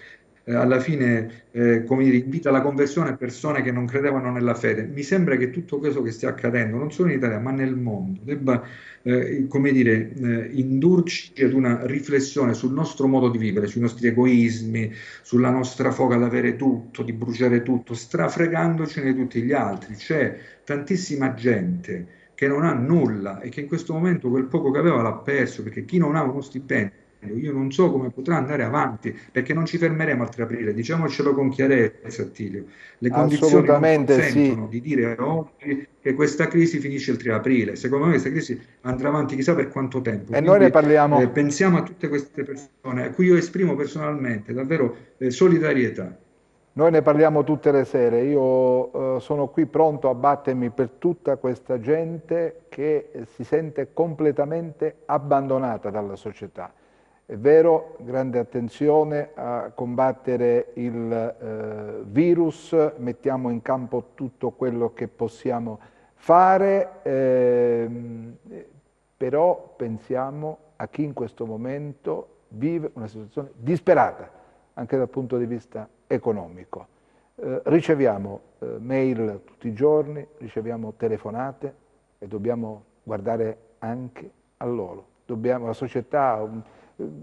alla fine come dire, invita alla conversione persone che non credevano nella fede. Mi sembra che tutto questo che stia accadendo, non solo in Italia, ma nel mondo, debba come dire, indurci ad una riflessione sul nostro modo di vivere, sui nostri egoismi, sulla nostra foga ad avere tutto, di bruciare tutto, strafregandocene di tutti gli altri. C'è tantissima gente che non ha nulla e che in questo momento quel poco che aveva l'ha perso, perché chi non ha uno stipendio, io non so come potrà andare avanti, perché non ci fermeremo al 3 aprile, diciamocelo con chiarezza, Attilio. Le condizioni non consentono sì. di dire oggi che questa crisi finisce il 3 aprile. Secondo me questa crisi andrà avanti chissà per quanto tempo. E quindi noi ne parliamo. pensiamo a tutte queste persone a cui io esprimo personalmente davvero solidarietà. Noi ne parliamo tutte le sere, io sono qui pronto a battermi per tutta questa gente che si sente completamente abbandonata dalla società. È vero, grande attenzione a combattere il virus, mettiamo in campo tutto quello che possiamo fare, però pensiamo a chi in questo momento vive una situazione disperata, anche dal punto di vista economico. Riceviamo mail tutti i giorni, riceviamo telefonate e dobbiamo guardare anche a loro. La società,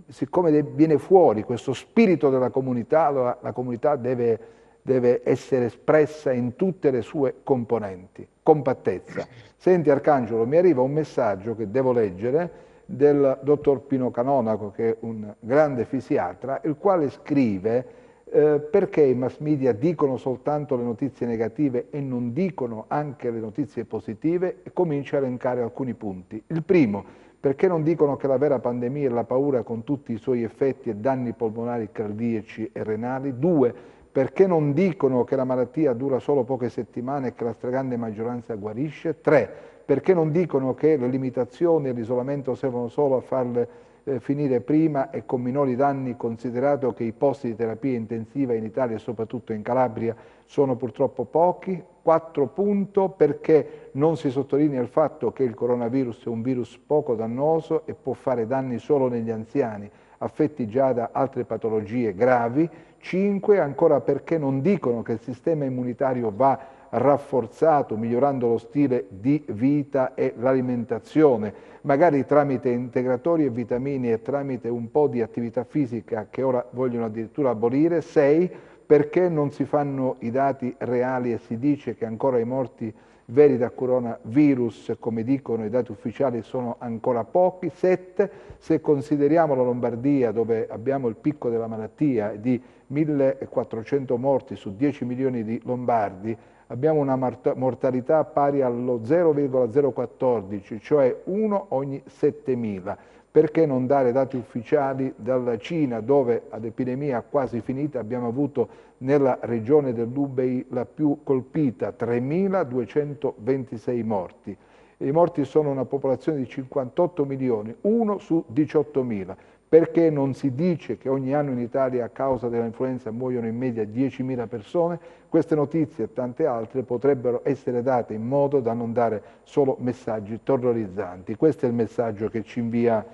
siccome viene fuori questo spirito della comunità, la comunità deve essere espressa in tutte le sue componenti. Compattezza. Senti Arcangelo, mi arriva un messaggio che devo leggere del dottor Pino Canonaco, che è un grande fisiatra, il quale scrive perché i mass media dicono soltanto le notizie negative e non dicono anche le notizie positive, e comincia a elencare alcuni punti. Il primo, perché non dicono che la vera pandemia è la paura con tutti i suoi effetti e danni polmonari, cardiaci e renali. Due, perché non dicono che la malattia dura solo poche settimane e che la stragrande maggioranza guarisce. Tre, perché non dicono che le limitazioni e l'isolamento servono solo a farle finire prima e con minori danni, considerato che i posti di terapia intensiva in Italia e soprattutto in Calabria sono purtroppo pochi. 4 punto, perché non si sottolinea il fatto che il coronavirus è un virus poco dannoso e può fare danni solo negli anziani, affetti già da altre patologie gravi. 5, ancora perché non dicono che il sistema immunitario va rafforzato migliorando lo stile di vita e l'alimentazione, magari tramite integratori e vitamine e tramite un po' di attività fisica che ora vogliono addirittura abolire. 6, perché non si fanno i dati reali e si dice che ancora i morti veri da coronavirus, come dicono i dati ufficiali, sono ancora pochi. 7, se consideriamo la Lombardia, dove abbiamo il picco della malattia di 1400 morti su 10 milioni di lombardi, abbiamo una mortalità pari allo 0,014, cioè 1 ogni 7.000. Perché non dare dati ufficiali dalla Cina, dove ad epidemia quasi finita abbiamo avuto nella regione dell'Hubei la più colpita, 3.226 morti. I morti sono una popolazione di 58 milioni, 1 su 18.000. Perché non si dice che ogni anno in Italia a causa dell'influenza muoiono in media 10.000 persone? Queste notizie e tante altre potrebbero essere date in modo da non dare solo messaggi terrorizzanti. Questo è il messaggio che ci invia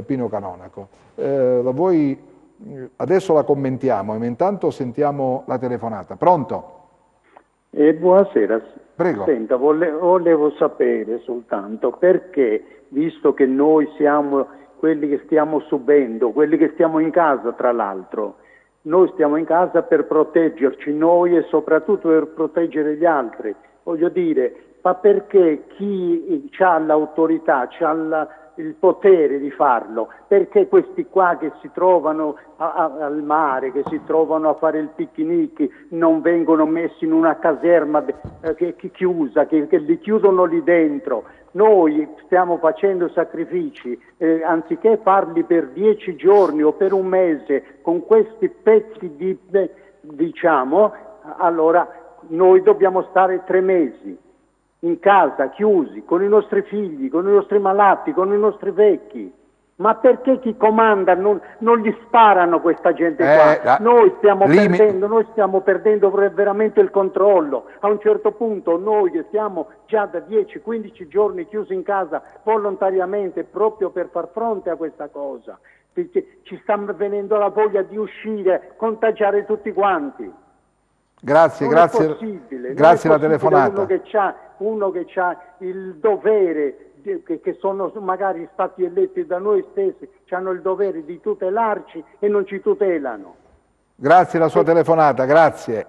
Pino Canonaco. Adesso la commentiamo, ma intanto sentiamo la telefonata. Pronto? Buonasera. Prego. Senta, volevo sapere soltanto perché, visto che noi siamo quelli che stiamo subendo, quelli che stiamo in casa tra l'altro, noi stiamo in casa per proteggerci noi e soprattutto per proteggere gli altri, voglio dire, ma perché chi ha l'autorità, il potere di farlo, perché questi qua che si trovano al mare, che si trovano a fare il picnic, non vengono messi in una caserma chiusa, che li chiudono lì dentro? Noi stiamo facendo sacrifici, anziché farli per 10 giorni o per un mese, con questi pezzi diciamo, allora noi dobbiamo stare 3 mesi in casa, chiusi, con i nostri figli, con i nostri malati, con i nostri vecchi. Ma perché chi comanda non gli sparano questa gente qua? Noi stiamo perdendo veramente il controllo. A un certo punto noi che stiamo già da 10-15 giorni chiusi in casa volontariamente proprio per far fronte a questa cosa, ci sta venendo la voglia di uscire, contagiare tutti quanti. Grazie, non grazie. È possibile, grazie alla telefonata. Uno che ha il dovere, che sono magari stati eletti da noi stessi, hanno il dovere di tutelarci e non ci tutelano. Grazie alla sua telefonata, grazie.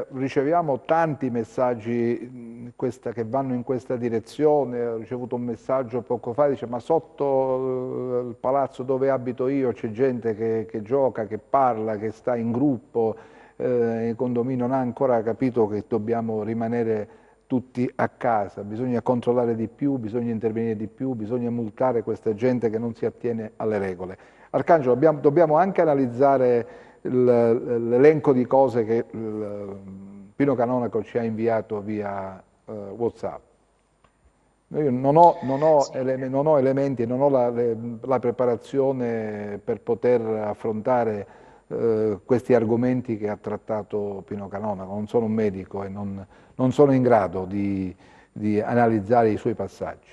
Riceviamo tanti messaggi che vanno in questa direzione. Ho ricevuto un messaggio poco fa, dice: ma sotto il palazzo dove abito io c'è gente che gioca, che parla, che sta in gruppo. Il condominio non ha ancora capito che dobbiamo rimanere tutti a casa, bisogna controllare di più, bisogna intervenire di più, bisogna multare questa gente che non si attiene alle regole. Arcangelo, dobbiamo anche analizzare l'elenco di cose che Pino Canonaco ci ha inviato via WhatsApp. Io non ho elementi, non ho la preparazione per poter affrontare questi argomenti che ha trattato Pino Canonaco. Non sono un medico e non sono in grado di analizzare i suoi passaggi.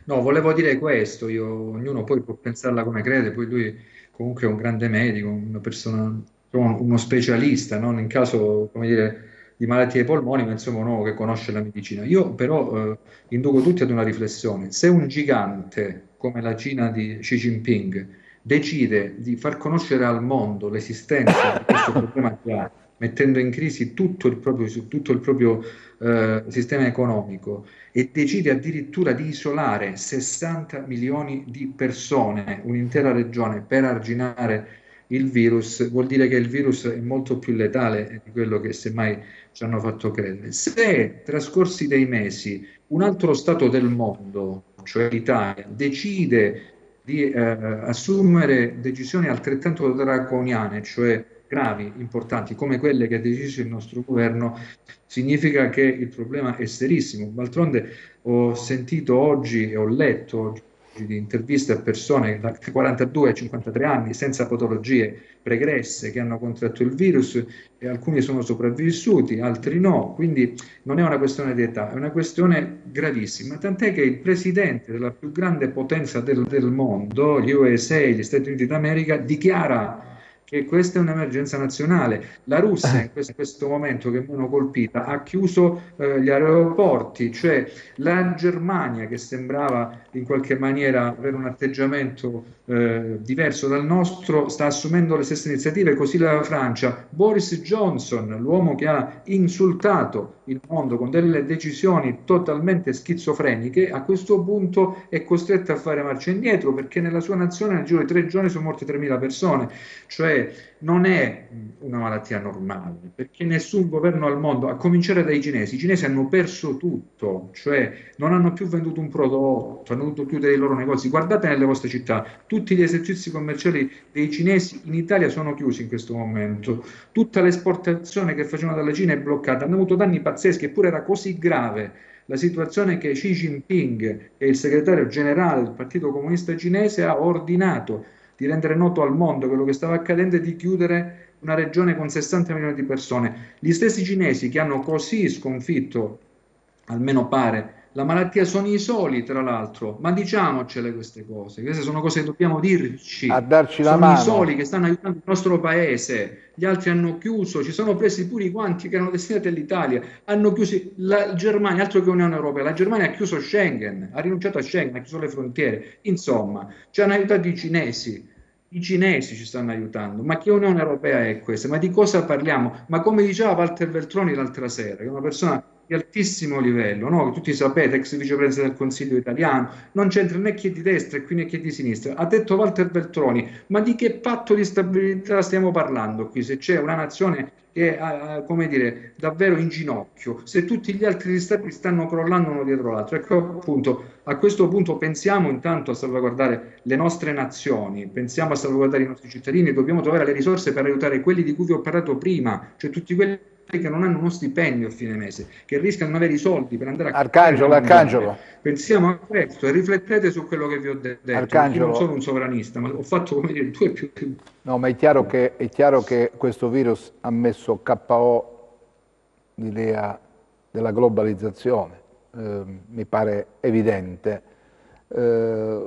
No, volevo dire questo, ognuno poi può pensarla come crede, poi lui comunque è un grande medico, una persona sono uno specialista, non in caso, come dire, di malattie ai polmoni, ma insomma un uomo che conosce la medicina. Io però induco tutti ad una riflessione. Se un gigante come la Cina di Xi Jinping decide di far conoscere al mondo l'esistenza di questo problema che ha, mettendo in crisi tutto il proprio sistema economico, e decide addirittura di isolare 60 milioni di persone, un'intera regione, per arginare il virus, vuol dire che il virus è molto più letale di quello che semmai ci hanno fatto credere. Se trascorsi dei mesi un altro Stato del mondo, cioè l'Italia, decide di assumere decisioni altrettanto draconiane, cioè gravi, importanti, come quelle che ha deciso il nostro governo, significa che il problema è serissimo. D'altronde ho sentito oggi e ho letto oggi di interviste a persone da 42 a 53 anni senza patologie pregresse che hanno contratto il virus, e alcuni sono sopravvissuti, altri no, quindi non è una questione di età, è una questione gravissima, tant'è che il presidente della più grande potenza del mondo, gli USA, gli Stati Uniti d'America, dichiara che questa è un'emergenza nazionale. La Russia in questo momento, che è meno colpita, ha chiuso gli aeroporti, cioè la Germania, che sembrava in qualche maniera avere un atteggiamento diverso dal nostro, sta assumendo le stesse iniziative, così la Francia. Boris Johnson, l'uomo che ha insultato il mondo con delle decisioni totalmente schizofreniche, a questo punto è costretto a fare marcia indietro, perché nella sua nazione nel giro di 3 giorni sono morte 3.000 persone. Cioè non è una malattia normale, perché nessun governo al mondo, a cominciare dai cinesi, i cinesi hanno perso tutto, cioè non hanno più venduto un prodotto, hanno dovuto chiudere i loro negozi. Guardate nelle vostre città, tutti gli esercizi commerciali dei cinesi in Italia sono chiusi in questo momento, tutta l'esportazione che facevano dalla Cina è bloccata, hanno avuto danni pazzeschi, eppure era così grave la situazione che Xi Jinping, che è il segretario generale del Partito Comunista Cinese, ha ordinato di rendere noto al mondo quello che stava accadendo e di chiudere una regione con 60 milioni di persone. Gli stessi cinesi che hanno così sconfitto, almeno pare, la malattia, sono i soli, tra l'altro, ma diciamocele queste cose, queste sono cose che dobbiamo dirci. A darci la Sono mano. i soli che stanno aiutando il nostro paese, gli altri hanno chiuso, ci sono presi pure i guanti che erano destinati all'Italia, hanno chiuso la Germania, altro che Unione Europea, la Germania ha chiuso Schengen, ha rinunciato a Schengen, ha chiuso le frontiere, insomma, ci hanno aiutato i cinesi ci stanno aiutando, ma che Unione Europea è questa? Ma di cosa parliamo? Ma come diceva Walter Veltroni l'altra sera, che è una persona di altissimo livello, no? Che tutti sapete, ex vicepresidente del Consiglio italiano, non c'entra né chi è di destra e qui né chi è di sinistra. Ha detto Walter Veltroni, ma di che patto di stabilità stiamo parlando qui? Se c'è una nazione che è, come dire, davvero in ginocchio, se tutti gli altri stati stanno crollando uno dietro l'altro. Ecco, appunto, a questo punto pensiamo intanto a salvaguardare le nostre nazioni, pensiamo a salvaguardare i nostri cittadini, dobbiamo trovare le risorse per aiutare quelli di cui vi ho parlato prima, cioè tutti quelli che non hanno uno stipendio a fine mese, che rischiano di non avere i soldi per andare a Arcangelo. Pensiamo a questo e riflettete su quello che vi ho detto. Arcangelo. Io non sono un sovranista, ma ho fatto, come dire, 2 più 2. No, ma è chiaro che questo virus ha messo KO l'idea della globalizzazione, mi pare evidente,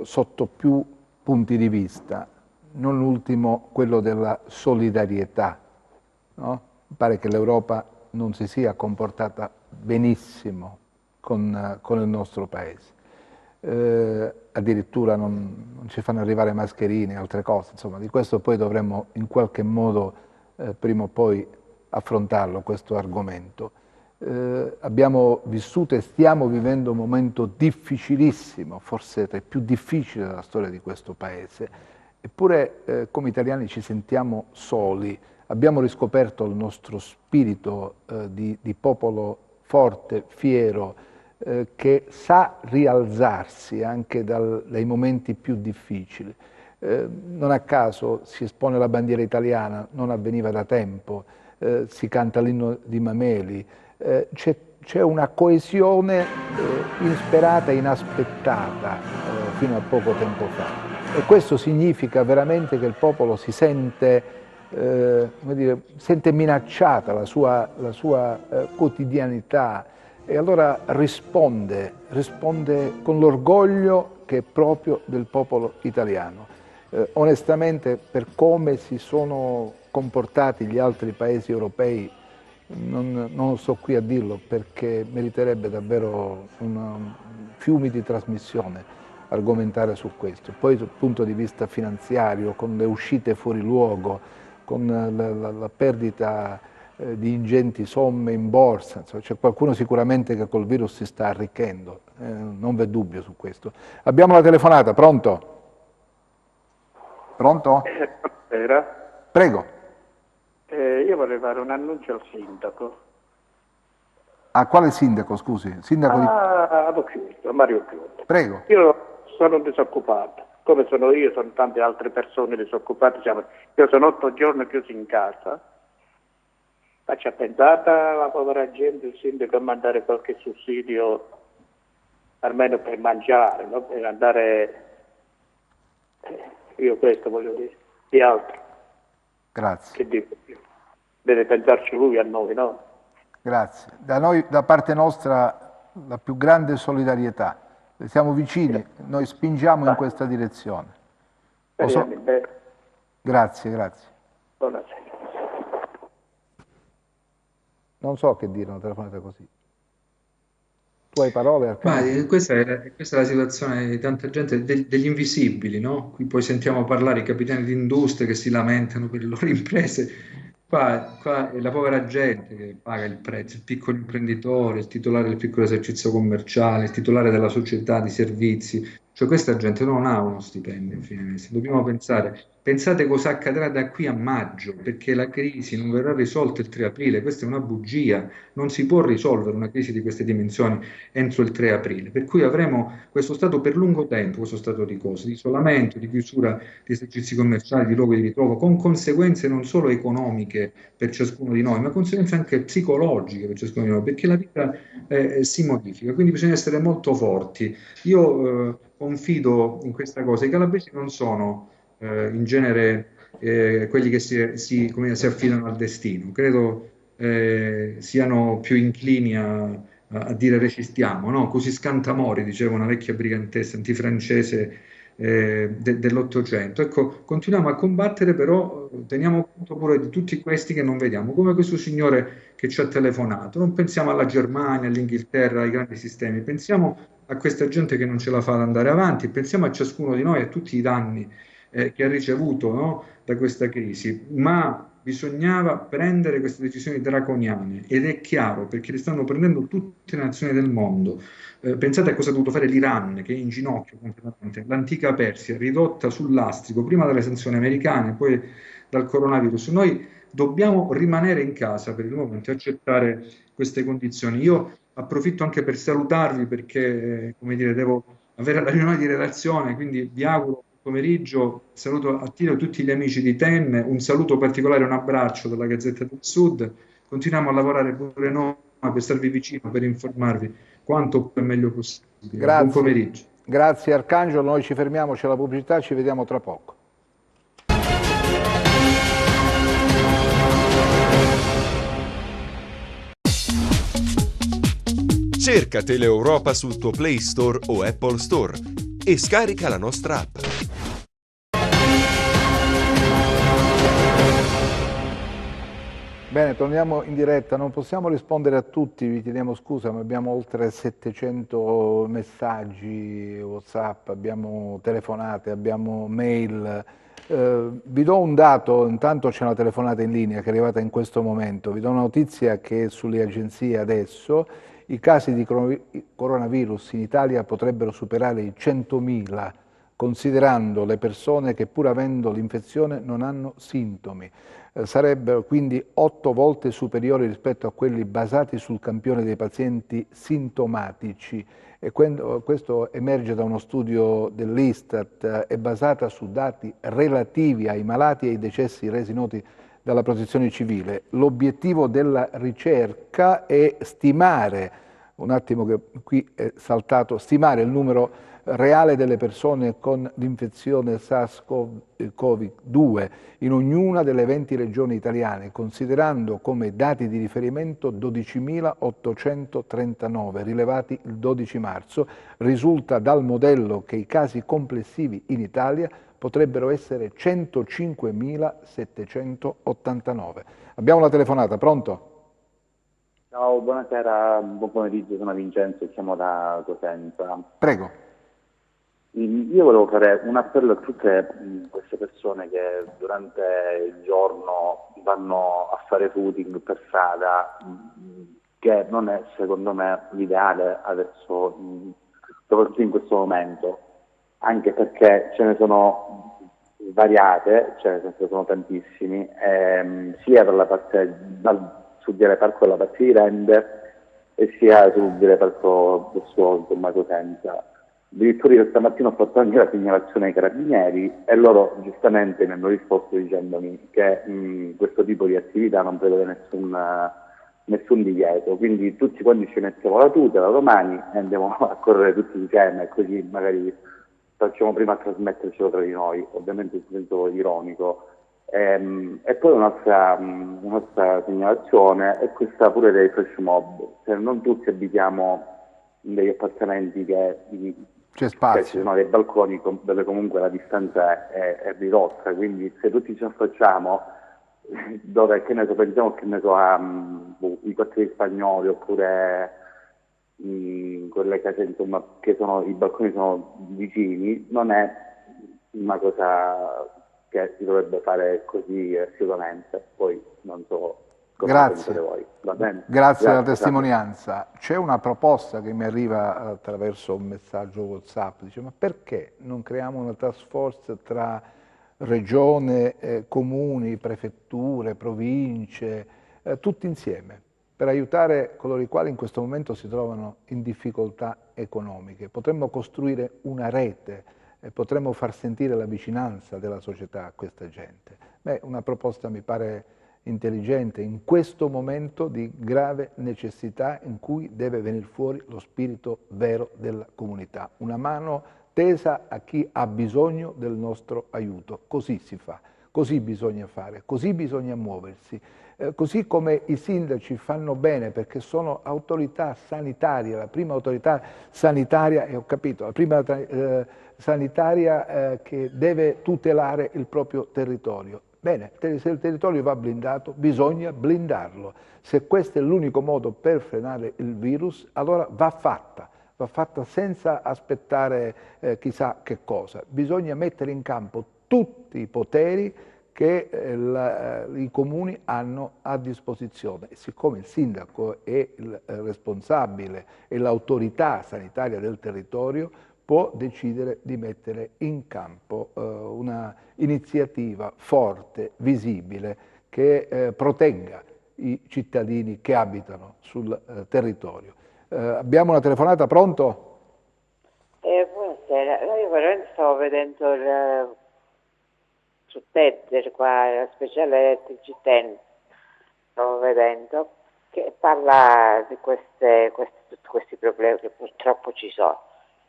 sotto più punti di vista, non ultimo quello della solidarietà, no? Mi pare che l'Europa non si sia comportata benissimo con il nostro Paese. Addirittura non ci fanno arrivare mascherine e altre cose, insomma, di questo poi dovremmo in qualche modo prima o poi affrontarlo, questo argomento. Abbiamo vissuto e stiamo vivendo un momento difficilissimo, forse tra i più difficili della storia di questo Paese, eppure come italiani ci sentiamo soli. Abbiamo riscoperto il nostro spirito di popolo forte, fiero, che sa rialzarsi anche dai momenti più difficili. Non a caso si espone la bandiera italiana, non avveniva da tempo, si canta l'inno di Mameli, c'è una coesione insperata e inaspettata fino a poco tempo fa. E questo significa veramente che il popolo si sente come dire, sente minacciata la sua quotidianità e allora risponde con l'orgoglio che è proprio del popolo italiano. Onestamente, per come si sono comportati gli altri paesi europei non sto qui a dirlo perché meriterebbe davvero fiumi di trasmissione argomentare su questo. Poi dal punto di vista finanziario, con le uscite fuori luogo, con la perdita di ingenti somme in borsa, insomma, c'è qualcuno sicuramente che col virus si sta arricchendo, non v'è dubbio su questo. Abbiamo la telefonata, pronto? Pronto? Buonasera. Prego. Io vorrei fare un annuncio al sindaco. A quale sindaco, scusi? Sindaco di... a Mario Chiuto. Prego. Io sono disoccupato, come sono io, sono tante altre persone disoccupate. Io sono 8 giorni chiuso in casa. Faccia pensata la povera gente, il sindaco, a mandare qualche sussidio, almeno per mangiare, no? Per andare... Io questo voglio dire, di altro. Grazie. Che dico? Deve pensarci lui a noi, no? Grazie. Da noi, da parte nostra, la più grande solidarietà. Siamo vicini, noi spingiamo in questa direzione. Grazie, grazie. Buonasera. Non so che dire una telefonata così. Tu hai parole? Ma questa è la situazione di tanta gente, degli invisibili, no? Qui poi sentiamo parlare i capitani di industria che si lamentano per le loro imprese. Qua è la povera gente che paga il prezzo, il piccolo imprenditore, il titolare del piccolo esercizio commerciale, il titolare della società di servizi. Cioè questa gente non ha uno stipendio a fine mese. Dobbiamo pensate cosa accadrà da qui a maggio, perché la crisi non verrà risolta il 3 aprile. Questa è una bugia. Non si può risolvere una crisi di queste dimensioni entro il 3 aprile. Per cui avremo questo stato per lungo tempo, questo stato di cose, di isolamento, di chiusura di esercizi commerciali, di luoghi di ritrovo, con conseguenze non solo economiche per ciascuno di noi, ma conseguenze anche psicologiche per ciascuno di noi, perché la vita si modifica. Quindi bisogna essere molto forti. Io confido in questa cosa. I calabresi non sono in genere quelli che si affidano al destino. Credo siano più inclini a dire resistiamo, no? Così scanta Mori, diceva una vecchia brigantessa antifrancese dell'Ottocento. Ecco, continuiamo a combattere, però teniamo conto pure di tutti questi che non vediamo, come questo signore che ci ha telefonato. Non pensiamo alla Germania, all'Inghilterra, ai grandi sistemi, pensiamo a questa gente che non ce la fa ad andare avanti, pensiamo a ciascuno di noi, a tutti i danni che ha ricevuto, no, da questa crisi, ma bisognava prendere queste decisioni draconiane ed è chiaro perché le stanno prendendo tutte le nazioni del mondo. Pensate a cosa ha dovuto fare l'Iran, che è in ginocchio completamente, l'antica Persia, ridotta sul lastrico, prima dalle sanzioni americane, poi dal coronavirus. Noi dobbiamo rimanere in casa per il momento e accettare queste condizioni. Io approfitto anche per salutarvi perché, come dire, devo avere la riunione di redazione, quindi vi auguro pomeriggio, saluto a Tiro e tutti gli amici di TEN, un saluto particolare, un abbraccio dalla Gazzetta del Sud, continuiamo a lavorare pure noi per starvi vicino, per informarvi quanto è meglio possibile. Grazie. Buon pomeriggio. Grazie Arcangelo, noi ci fermiamo, c'è la pubblicità, ci vediamo tra poco. Cerca Teleeuropa sul tuo Play Store o Apple Store e scarica la nostra app. Bene, torniamo in diretta, non possiamo rispondere a tutti, vi chiediamo scusa, ma abbiamo oltre 700 messaggi WhatsApp, abbiamo telefonate, abbiamo mail. Vi do un dato, intanto c'è una telefonata in linea che è arrivata in questo momento, vi do una notizia che sulle agenzie adesso i casi di coronavirus in Italia potrebbero superare i 100.000, considerando le persone che pur avendo l'infezione non hanno sintomi. Sarebbero quindi 8 volte superiori rispetto a quelli basati sul campione dei pazienti sintomatici. E questo emerge da uno studio dell'Istat, è basata su dati relativi ai malati e ai decessi resi noti dalla Protezione Civile. L'obiettivo della ricerca è stimare un attimo che qui è saltato, stimare il numero reale delle persone con l'infezione SARS-CoV-2 in ognuna delle 20 regioni italiane, considerando come dati di riferimento 12.839 rilevati il 12 marzo, risulta dal modello che i casi complessivi in Italia potrebbero essere 105.789. Abbiamo una telefonata, pronto? Ciao, buonasera, buon pomeriggio, sono Vincenzo, chiamo da Cosenza. Prego. Io volevo fare un appello a tutte queste persone che durante il giorno vanno a fare footing per strada, che non è secondo me l'ideale adesso, soprattutto in questo momento, anche perché ce ne sono svariate, cioè nel senso sono tantissimi, sia dalla parte sul Viale Parco della parte di Rende e sia sul Viale Parco del suo Cosenza. Addirittura io stamattina ho fatto anche la segnalazione ai carabinieri e loro giustamente mi hanno risposto dicendomi che questo tipo di attività non prevede nessun divieto, quindi tutti quanti ci mettiamo la tuta da domani e andiamo a correre tutti insieme, così magari facciamo prima a trasmettercelo tra di noi, ovviamente in senso ironico. E poi un'altra segnalazione è questa pure dei flash mob, cioè non tutti abitiamo in degli appartamenti che c'è spazio, ci sono dei balconi dove comunque la distanza è ridotta, quindi se tutti ci affacciamo dove, che ne so, pensiamo che ne so i quartieri spagnoli oppure quelle case insomma che i balconi sono vicini, non è una cosa che si dovrebbe fare così assolutamente. Poi non so cosa pensate voi. Va bene? Grazie della testimonianza. C'è una proposta che mi arriva attraverso un messaggio WhatsApp, dice: ma perché non creiamo una task force tra regione, comuni, prefetture, province, tutti insieme, per aiutare coloro i quali in questo momento si trovano in difficoltà economiche? Potremmo costruire una rete e potremmo far sentire la vicinanza della società a questa gente. Beh, una proposta mi pare intelligente in questo momento di grave necessità in cui deve venire fuori lo spirito vero della comunità, una mano tesa a chi ha bisogno del nostro aiuto. Così si fa, così bisogna fare, così bisogna muoversi. Così come i sindaci fanno bene perché sono autorità sanitarie, la prima autorità sanitaria, e ho capito, la prima sanitaria che deve tutelare il proprio territorio. Bene, se il territorio va blindato, bisogna blindarlo. Se questo è l'unico modo per frenare il virus, allora va fatta senza aspettare chissà che cosa. Bisogna mettere in campo tutti i poteri che i comuni hanno a disposizione. E siccome il sindaco è il responsabile e l'autorità sanitaria del territorio, può decidere di mettere in campo una iniziativa forte, visibile, che protegga i cittadini che abitano sul territorio. Abbiamo una telefonata, pronto? Buonasera, io veramente stavo vedendo su Tedder qua, la speciale TG10, stavo vedendo, che parla di tutti questi problemi che purtroppo ci sono.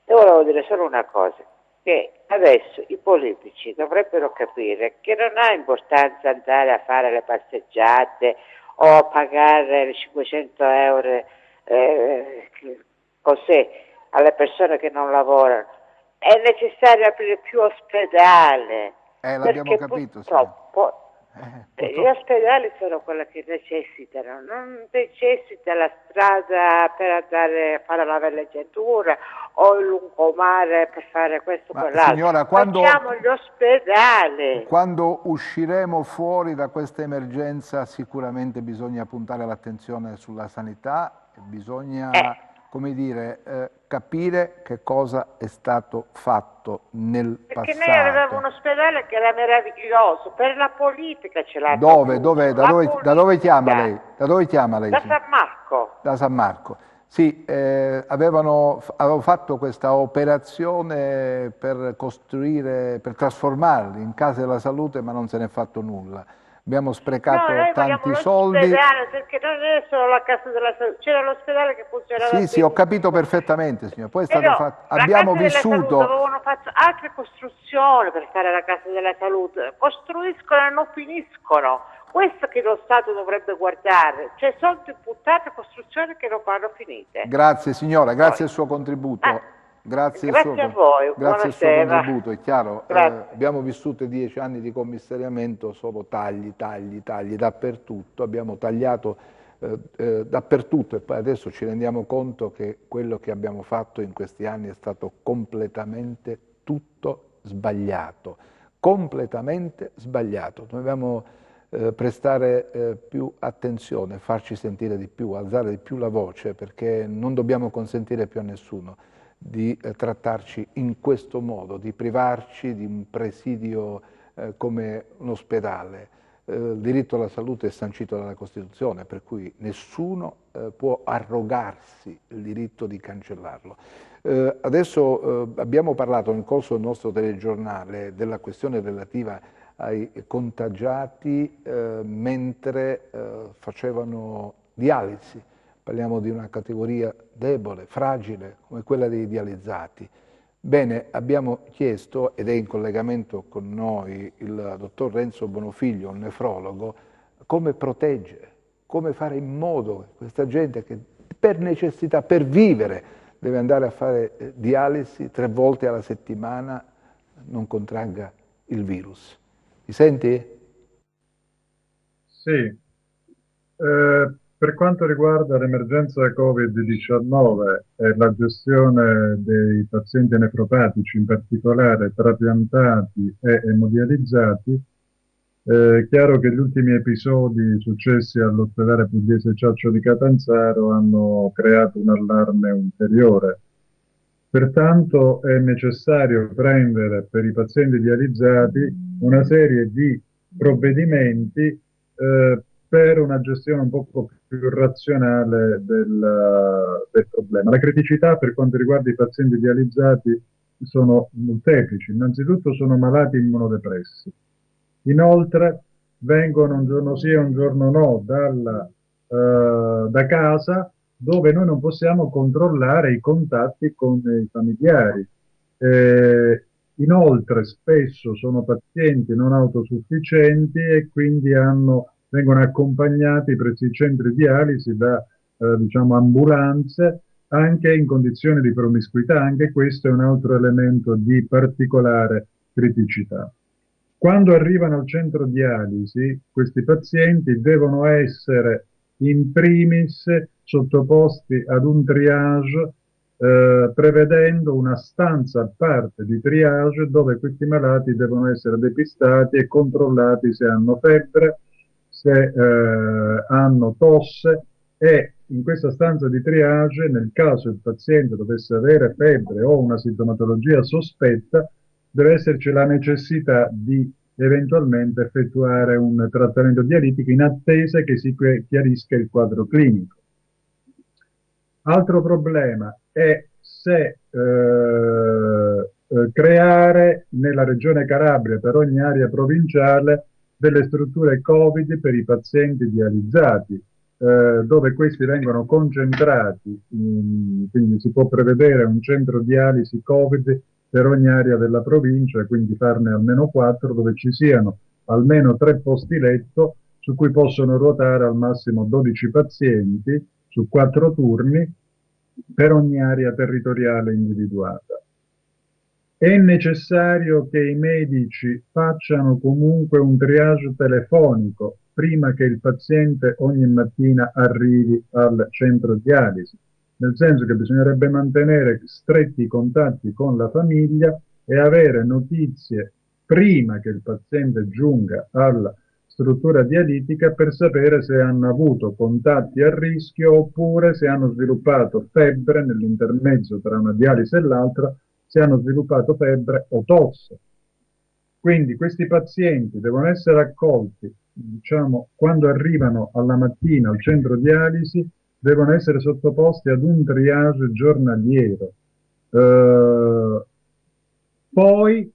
E volevo dire solo una cosa, che adesso i politici dovrebbero capire che non ha importanza andare a fare le passeggiate o a pagare le 500 euro così alle persone che non lavorano. È necessario aprire più ospedali. L'abbiamo capito, purtroppo gli ospedali sono quelli che necessitano, non necessita la strada per andare a fare la villeggiatura o il lungomare per fare questo o quell'altro. Signora, facciamo gli ospedali. Quando usciremo fuori da questa emergenza sicuramente bisogna puntare l'attenzione sulla sanità, bisogna come dire, capire che cosa è stato fatto nel passato. Perché noi avevamo un ospedale che era meraviglioso, per la politica ce l'ha. Da dove chiama lei? Da dove chiama lei? Da San Marco. Da San Marco. Sì, avevo fatto questa operazione per costruire, per trasformarli in case della salute, ma non se n'è fatto nulla. abbiamo No, sprecato noi vogliamo tanti soldi. l'ospedale, perché non è solo la casa della salute, c'era l'ospedale che funzionava Sì, sì, ho benissimo. capito perfettamente, signor. Poi è stato Però fatto, la abbiamo casa della salute vissuto. avevano fatto altre costruzioni per fare la casa della salute, costruiscono e non finiscono. Questo che lo Stato dovrebbe guardare, cioè soldi buttati a costruzioni che non vanno finite. Grazie signora, grazie al suo contributo. Grazie a voi, grazie al suo buonasera. contributo, è chiaro. Abbiamo vissuto 10 anni di commissariamento, solo tagli, tagli, tagli dappertutto, abbiamo tagliato dappertutto e poi adesso ci rendiamo conto che quello che abbiamo fatto in questi anni è stato completamente tutto sbagliato, completamente sbagliato. Dobbiamo prestare più attenzione, farci sentire di più, alzare di più la voce, perché non dobbiamo consentire più a nessuno di trattarci in questo modo, di privarci di un presidio come un ospedale. Il diritto alla salute è sancito dalla Costituzione, per cui nessuno può arrogarsi il diritto di cancellarlo. Adesso abbiamo parlato nel corso del nostro telegiornale della questione relativa ai contagiati mentre facevano dialisi. Parliamo di una categoria debole, fragile, come quella dei dializzati. Bene, abbiamo chiesto, ed è in collegamento con noi il dottor Renzo Bonofiglio, un nefrologo, come proteggere, come fare in modo che questa gente che per necessità, per vivere, deve andare a fare dialisi 3 volte alla settimana, non contragga il virus. Mi senti? Sì. Per quanto riguarda l'emergenza Covid-19 e la gestione dei pazienti nefropatici, in particolare trapiantati e emodializzati, è chiaro che gli ultimi episodi successi all'ospedale pugliese Ciaccio di Catanzaro hanno creato un allarme ulteriore. Pertanto è necessario prendere per i pazienti dializzati una serie di provvedimenti per una gestione un po' più razionale del problema. La criticità per quanto riguarda i pazienti dializzati sono molteplici. Innanzitutto sono malati immunodepressi. Inoltre vengono un giorno sì e un giorno no da casa, dove noi non possiamo controllare i contatti con i familiari. Inoltre spesso sono pazienti non autosufficienti e quindi vengono accompagnati presso i centri dialisi da diciamo ambulanze, anche in condizioni di promiscuità. Anche questo è un altro elemento di particolare criticità. Quando arrivano al centro dialisi, questi pazienti devono essere in primis sottoposti ad un triage, prevedendo una stanza a parte di triage dove questi malati devono essere depistati e controllati se hanno febbre, se hanno tosse, e in questa stanza di triage, nel caso il paziente dovesse avere febbre o una sintomatologia sospetta, deve esserci la necessità di eventualmente effettuare un trattamento dialitico in attesa che si chiarisca il quadro clinico. Altro problema è se creare nella regione Calabria, per ogni area provinciale, delle strutture Covid per i pazienti dializzati, dove questi vengono concentrati, quindi si può prevedere un centro dialisi Covid per ogni area della provincia, quindi farne almeno 4, dove ci siano almeno 3 posti letto su cui possono ruotare al massimo 12 pazienti su 4 turni per ogni area territoriale individuata. È necessario che i medici facciano comunque un triage telefonico prima che il paziente ogni mattina arrivi al centro dialisi, nel senso che bisognerebbe mantenere stretti contatti con la famiglia e avere notizie prima che il paziente giunga alla struttura dialitica per sapere se hanno avuto contatti a rischio oppure se hanno sviluppato febbre nell'intermezzo tra una dialisi e l'altra, se hanno sviluppato febbre o tosse. Quindi questi pazienti devono essere accolti, diciamo, quando arrivano alla mattina al centro dialisi, devono essere sottoposti ad un triage giornaliero. Poi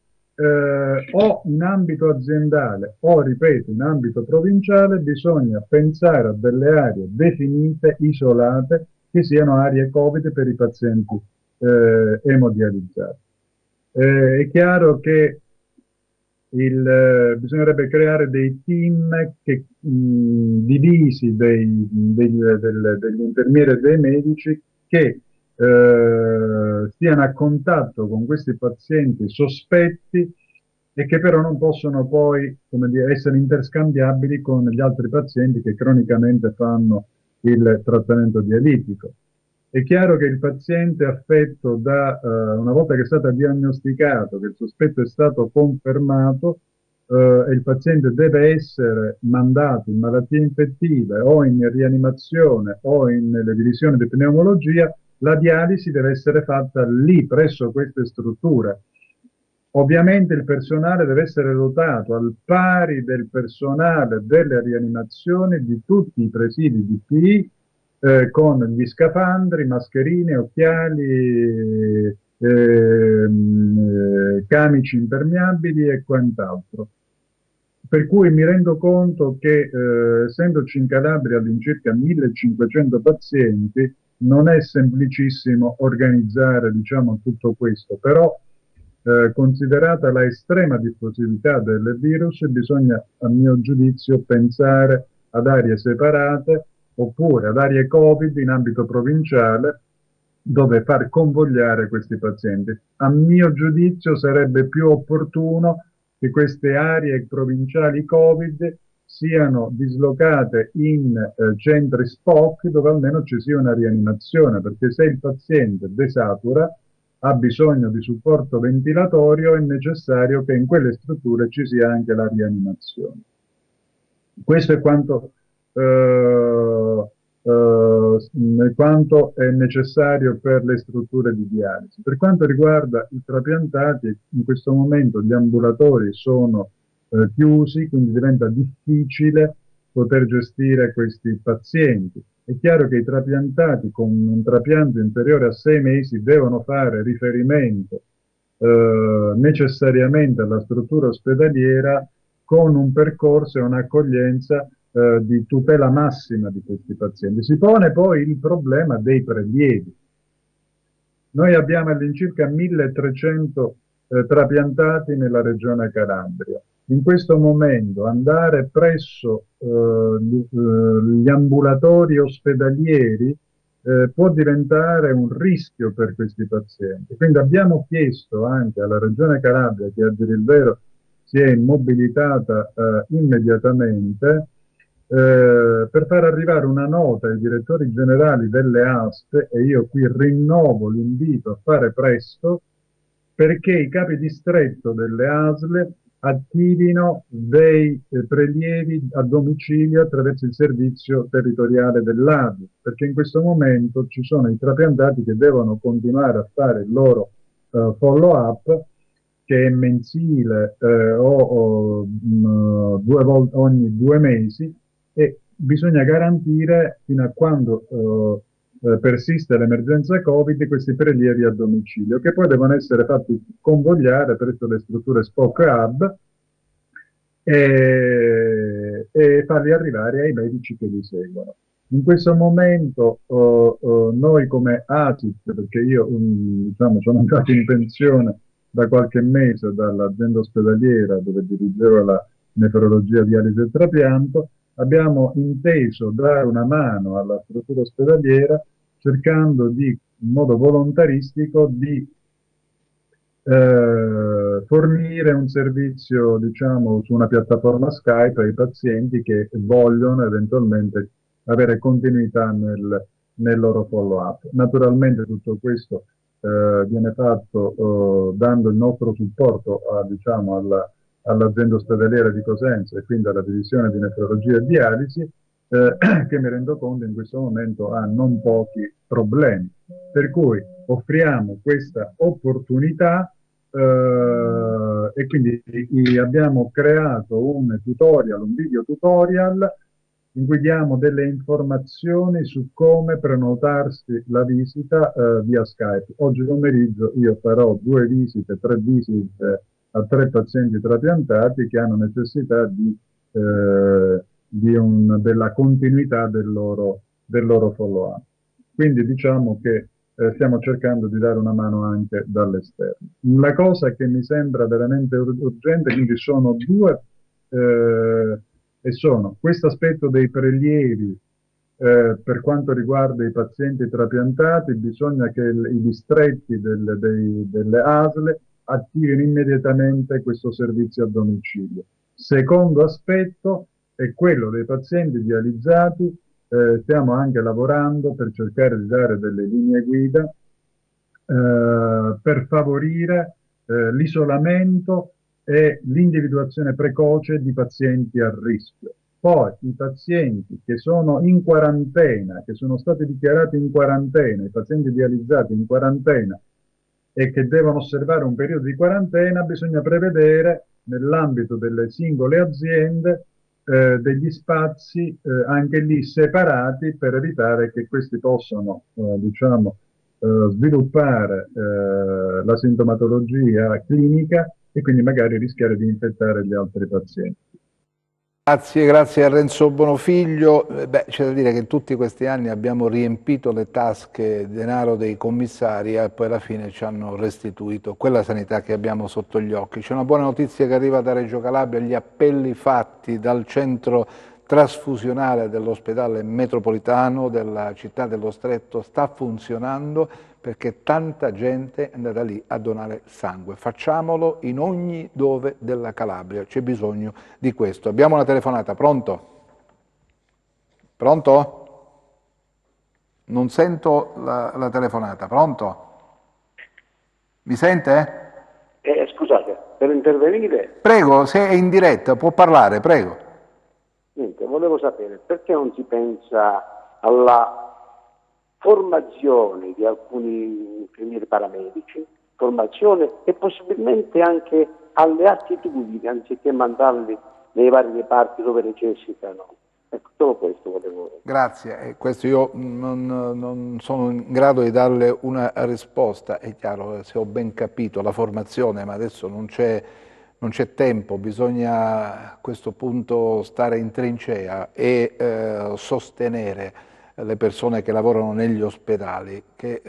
o in ambito aziendale o, ripeto, in ambito provinciale, bisogna pensare a delle aree definite, isolate, che siano aree Covid per i pazienti emodializzati. È chiaro che bisognerebbe creare dei team che, divisi degli infermieri e dei medici che stiano a contatto con questi pazienti sospetti e che però non possono poi, come dire, essere interscambiabili con gli altri pazienti che cronicamente fanno il trattamento dialitico. È chiaro che il paziente affetto una volta che è stato diagnosticato, che il sospetto è stato confermato, il paziente deve essere mandato in malattie infettive o in rianimazione o nelle divisioni di pneumologia. La dialisi deve essere fatta lì, presso queste strutture. Ovviamente il personale deve essere dotato al pari del personale delle rianimazioni di tutti i presidi di PI, con gli scafandri, mascherine, occhiali, camici impermeabili e quant'altro. Per cui mi rendo conto che, essendoci in Calabria all'incirca 1500 pazienti, non è semplicissimo organizzare, diciamo, tutto questo, però considerata la estrema diffusività del virus, bisogna, a mio giudizio, pensare ad aree separate oppure ad aree Covid in ambito provinciale dove far convogliare questi pazienti. A mio giudizio sarebbe più opportuno che queste aree provinciali Covid siano dislocate in centri SPOC dove almeno ci sia una rianimazione, perché se il paziente desatura, ha bisogno di supporto ventilatorio, è necessario che in quelle strutture ci sia anche la rianimazione. Questo è quanto è necessario per le strutture di dialisi. Per quanto riguarda i trapiantati, in questo momento gli ambulatori sono chiusi, quindi diventa difficile poter gestire questi pazienti. È chiaro che i trapiantati con un trapianto inferiore a 6 mesi devono fare riferimento necessariamente alla struttura ospedaliera con un percorso e un'accoglienza di tutela massima di questi pazienti. Si pone poi il problema dei prelievi. Noi abbiamo all'incirca 1300 trapiantati nella regione Calabria. In questo momento andare presso gli ambulatori ospedalieri può diventare un rischio per questi pazienti. Quindi abbiamo chiesto anche alla regione Calabria, che a dire il vero si è mobilitata immediatamente, per far arrivare una nota ai direttori generali delle ASP, e io qui rinnovo l'invito a fare presto, perché i capi distretto delle ASL attivino dei prelievi a domicilio attraverso il servizio territoriale dell'ASL, perché in questo momento ci sono i trapiantati che devono continuare a fare il loro follow-up, che è mensile o ogni 2 mesi, e bisogna garantire, fino a quando persiste l'emergenza Covid, questi prelievi a domicilio, che poi devono essere fatti convogliare presso le strutture SPOC Hub e farli arrivare ai medici che li seguono. In questo momento noi come ASIT, perché io diciamo, sono andato in pensione da qualche mese dall'azienda ospedaliera dove dirigevo la nefrologia, dialisi e trapianto, abbiamo inteso dare una mano alla struttura ospedaliera cercando in modo volontaristico di fornire un servizio, diciamo, su una piattaforma Skype ai pazienti che vogliono eventualmente avere continuità nel loro follow-up. Naturalmente tutto questo viene fatto dando il nostro supporto diciamo, all'azienda ospedaliera di Cosenza e quindi alla divisione di nefrologia e dialisi, che mi rendo conto in questo momento ha non pochi problemi. Per cui offriamo questa opportunità e quindi abbiamo creato un tutorial, un video tutorial in cui diamo delle informazioni su come prenotarsi la visita via Skype. Oggi pomeriggio io farò 2 visite, 3 visite a 3 pazienti trapiantati che hanno necessità della continuità del loro follow-up. Quindi diciamo che stiamo cercando di dare una mano anche dall'esterno. La cosa che mi sembra veramente urgente, quindi sono due, e sono questo aspetto dei prelievi. Per quanto riguarda i pazienti trapiantati, bisogna che i distretti delle ASL attivino immediatamente questo servizio a domicilio. Secondo aspetto è quello dei pazienti dializzati. Stiamo anche lavorando per cercare di dare delle linee guida per favorire l'isolamento e l'individuazione precoce di pazienti a rischio. Poi i pazienti che sono in quarantena, che sono stati dichiarati in quarantena, i pazienti dializzati in quarantena e che devono osservare un periodo di quarantena, bisogna prevedere nell'ambito delle singole aziende degli spazi anche lì separati per evitare che questi possano sviluppare la sintomatologia clinica e quindi magari rischiare di infettare gli altri pazienti. Grazie a Renzo Bonofiglio. C'è da dire che in tutti questi anni abbiamo riempito le tasche di denaro dei commissari e poi alla fine ci hanno restituito quella sanità che abbiamo sotto gli occhi. C'è una buona notizia che arriva da Reggio Calabria: gli appelli fatti dal centro trasfusionale dell'ospedale metropolitano della città dello Stretto sta funzionando perché tanta gente è andata lì a donare sangue. Facciamolo in ogni dove della Calabria, c'è bisogno di questo. Abbiamo una telefonata, pronto? Pronto? Non sento la telefonata, pronto? Mi sente? Scusate, per intervenire... Prego, se è in diretta può parlare, prego. Niente, volevo sapere perché non si pensa alla formazione di alcuni infermieri paramedici, formazione e possibilmente anche alle attitudini, anziché mandarli nei vari reparti dove necessitano. Ecco, solo questo volevo. Grazie, questo io non sono in grado di darle una risposta. È chiaro, se ho ben capito, la formazione, ma adesso non c'è tempo, bisogna a questo punto stare in trincea e sostenere le persone che lavorano negli ospedali, che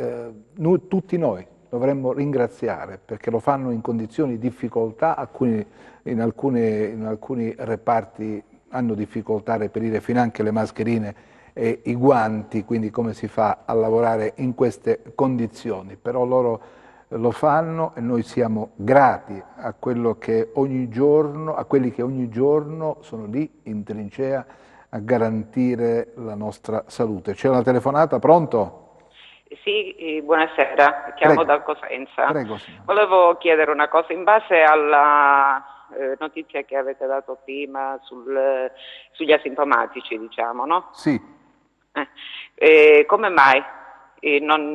tutti noi dovremmo ringraziare perché lo fanno in condizioni di difficoltà. In alcuni reparti hanno difficoltà a reperire finanche le mascherine e i guanti, quindi come si fa a lavorare in queste condizioni? Però loro lo fanno e noi siamo grati a quelli che ogni giorno sono lì in trincea a garantire la nostra salute. C'è una telefonata, pronto? Sì, buonasera, chiamo da Cosenza. Prego, signora. Volevo chiedere una cosa, in base alla notizia che avete dato prima sugli asintomatici, diciamo, no? Sì. Come mai non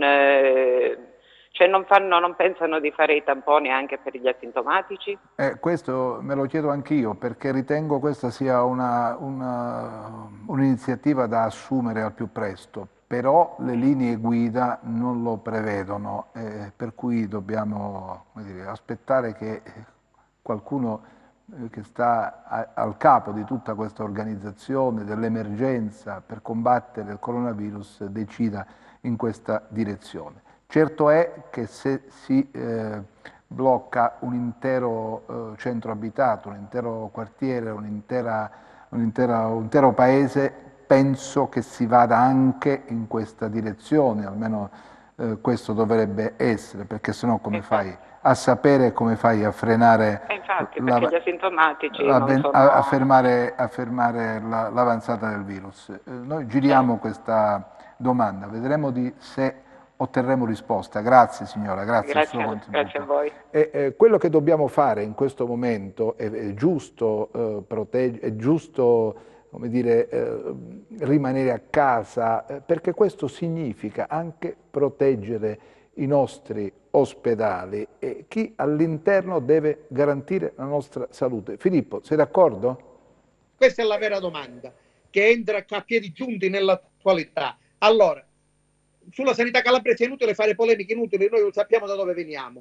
pensano di fare i tamponi anche per gli asintomatici? Questo me lo chiedo anch'io, perché ritengo questa sia un'iniziativa da assumere al più presto, però le linee guida non lo prevedono, per cui dobbiamo aspettare che qualcuno che sta al capo di tutta questa organizzazione dell'emergenza per combattere il coronavirus decida in questa direzione. Certo è che se si blocca un intero centro abitato, un intero quartiere, un intero paese, penso che si vada anche in questa direzione, almeno questo dovrebbe essere, perché sennò come fai a sapere, come fai a frenare infatti, perché gli asintomatici a fermare l'avanzata del virus. Noi giriamo questa domanda, vedremo se otterremo risposta. Grazie signora, grazie al suo contributo. Grazie a voi. Quello che dobbiamo fare in questo momento è giusto come dire, rimanere a casa, perché questo significa anche proteggere i nostri ospedali e chi all'interno deve garantire la nostra salute. Filippo, sei d'accordo? Questa è la vera domanda che entra a piedi giunti nell'attualità. Allora, sulla sanità calabrese è inutile fare polemiche inutili, noi lo sappiamo da dove veniamo.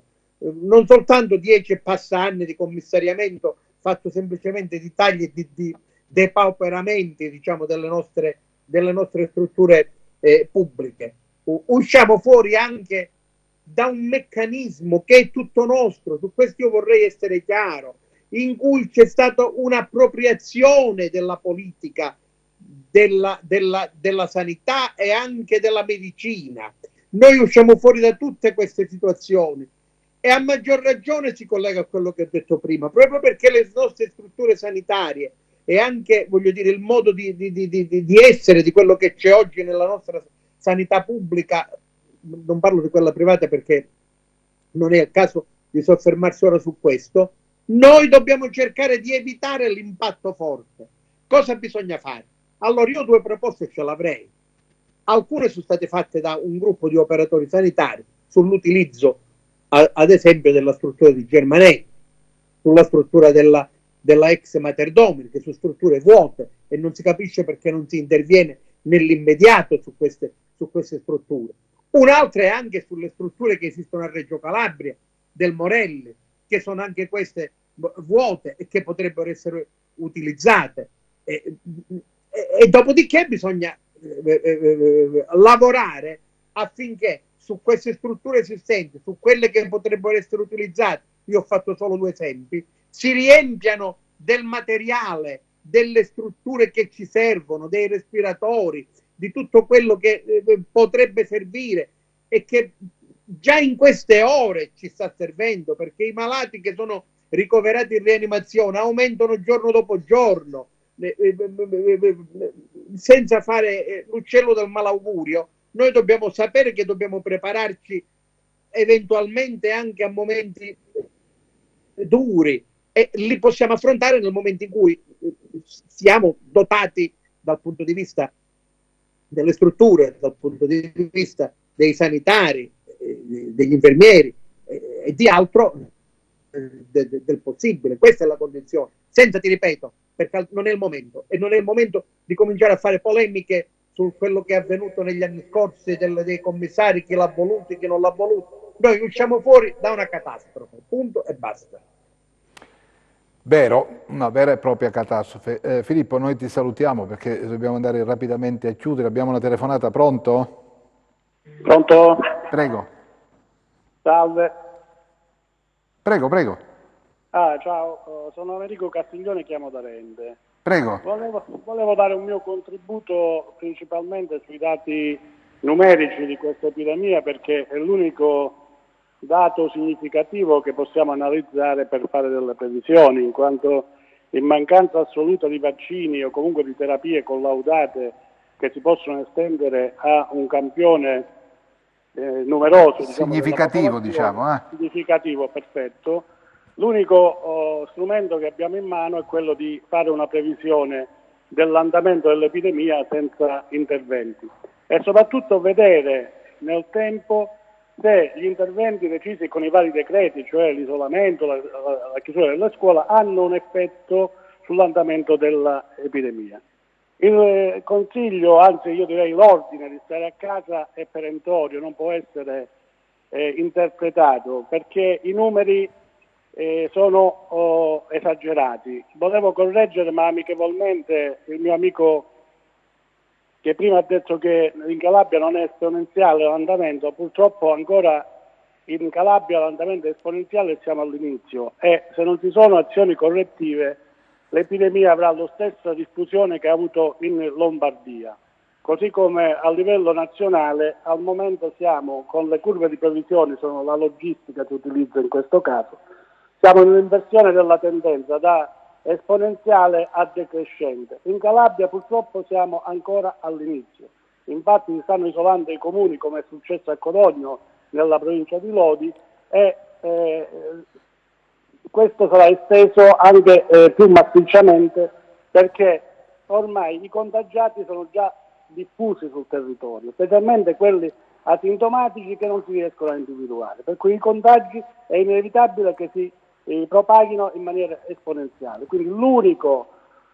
non soltanto 10 e passa anni di commissariamento fatto semplicemente di tagli e di depauperamenti, diciamo, delle nostre strutture pubbliche. Usciamo fuori anche da un meccanismo che è tutto nostro, su questo io vorrei essere chiaro, in cui c'è stata un'appropriazione della politica, della sanità e anche della medicina. Noi usciamo fuori da tutte queste situazioni e a maggior ragione si collega a quello che ho detto prima, proprio perché le nostre strutture sanitarie e anche, voglio dire, il modo di essere di quello che c'è oggi nella nostra sanità pubblica, non parlo di quella privata perché non è il caso di soffermarsi ora su questo, noi dobbiamo cercare di evitare l'impatto forte. Cosa bisogna fare? Allora io 2 proposte ce l'avrei. Alcune sono state fatte da un gruppo di operatori sanitari sull'utilizzo, ad esempio, della struttura di Germanè, sulla struttura della ex Mater Domini, che sono strutture vuote e non si capisce perché non si interviene nell'immediato su queste strutture. Un'altra è anche sulle strutture che esistono a Reggio Calabria, del Morelli, che sono anche queste vuote e che potrebbero essere utilizzate. E dopodiché bisogna lavorare affinché su queste strutture esistenti, su quelle che potrebbero essere utilizzate, io ho fatto solo 2 esempi, si riempiano del materiale, delle strutture che ci servono, dei respiratori, di tutto quello che potrebbe servire e che già in queste ore ci sta servendo, perché i malati che sono ricoverati in rianimazione aumentano giorno dopo giorno, senza fare l'uccello del malaugurio. Noi dobbiamo sapere che dobbiamo prepararci eventualmente anche a momenti duri e li possiamo affrontare nel momento in cui siamo dotati dal punto di vista delle strutture, dal punto di vista dei sanitari, degli infermieri e di altro del possibile. Questa è la condizione, senza, ti ripeto, perché non è il momento, e non è il momento di cominciare a fare polemiche su quello che è avvenuto negli anni scorsi dei commissari, chi l'ha voluto, chi non l'ha voluto. Noi usciamo fuori da una catastrofe, punto e basta. Vero, una vera e propria catastrofe. Filippo, noi ti salutiamo perché dobbiamo andare rapidamente a chiudere. Abbiamo una telefonata, pronto? Pronto? Prego. Salve. Prego, prego. Ciao, sono Enrico Castiglione, chiamo da Rende. Prego. Volevo dare un mio contributo principalmente sui dati numerici di questa epidemia, perché è l'unico dato significativo che possiamo analizzare per fare delle previsioni, in quanto in mancanza assoluta di vaccini o comunque di terapie collaudate che si possono estendere a un campione numeroso, significativo, significativo, perfetto. L'unico strumento che abbiamo in mano è quello di fare una previsione dell'andamento dell'epidemia senza interventi e soprattutto vedere nel tempo se gli interventi decisi con i vari decreti, cioè l'isolamento, la chiusura della scuola, hanno un effetto sull'andamento dell'epidemia. Il consiglio, anzi io direi l'ordine di stare a casa è perentorio, non può essere interpretato perché i numeri sono esagerati. Volevo correggere, ma amichevolmente, il mio amico che prima ha detto che in Calabria non è esponenziale l'andamento. Purtroppo ancora in Calabria l'andamento è esponenziale e siamo all'inizio e se non ci sono azioni correttive l'epidemia avrà la stessa diffusione che ha avuto in Lombardia. Così come a livello nazionale al momento siamo con le curve di previsione, sono la logistica che utilizzo in questo caso, siamo in un'inversione della tendenza da esponenziale a decrescente. In Calabria purtroppo siamo ancora all'inizio, infatti si stanno isolando i comuni come è successo a Codogno nella provincia di Lodi e questo sarà esteso anche più massicciamente perché ormai i contagiati sono già diffusi sul territorio, specialmente quelli asintomatici che non si riescono a individuare, per cui i contagi è inevitabile che si propaghino in maniera esponenziale. Quindi l'unica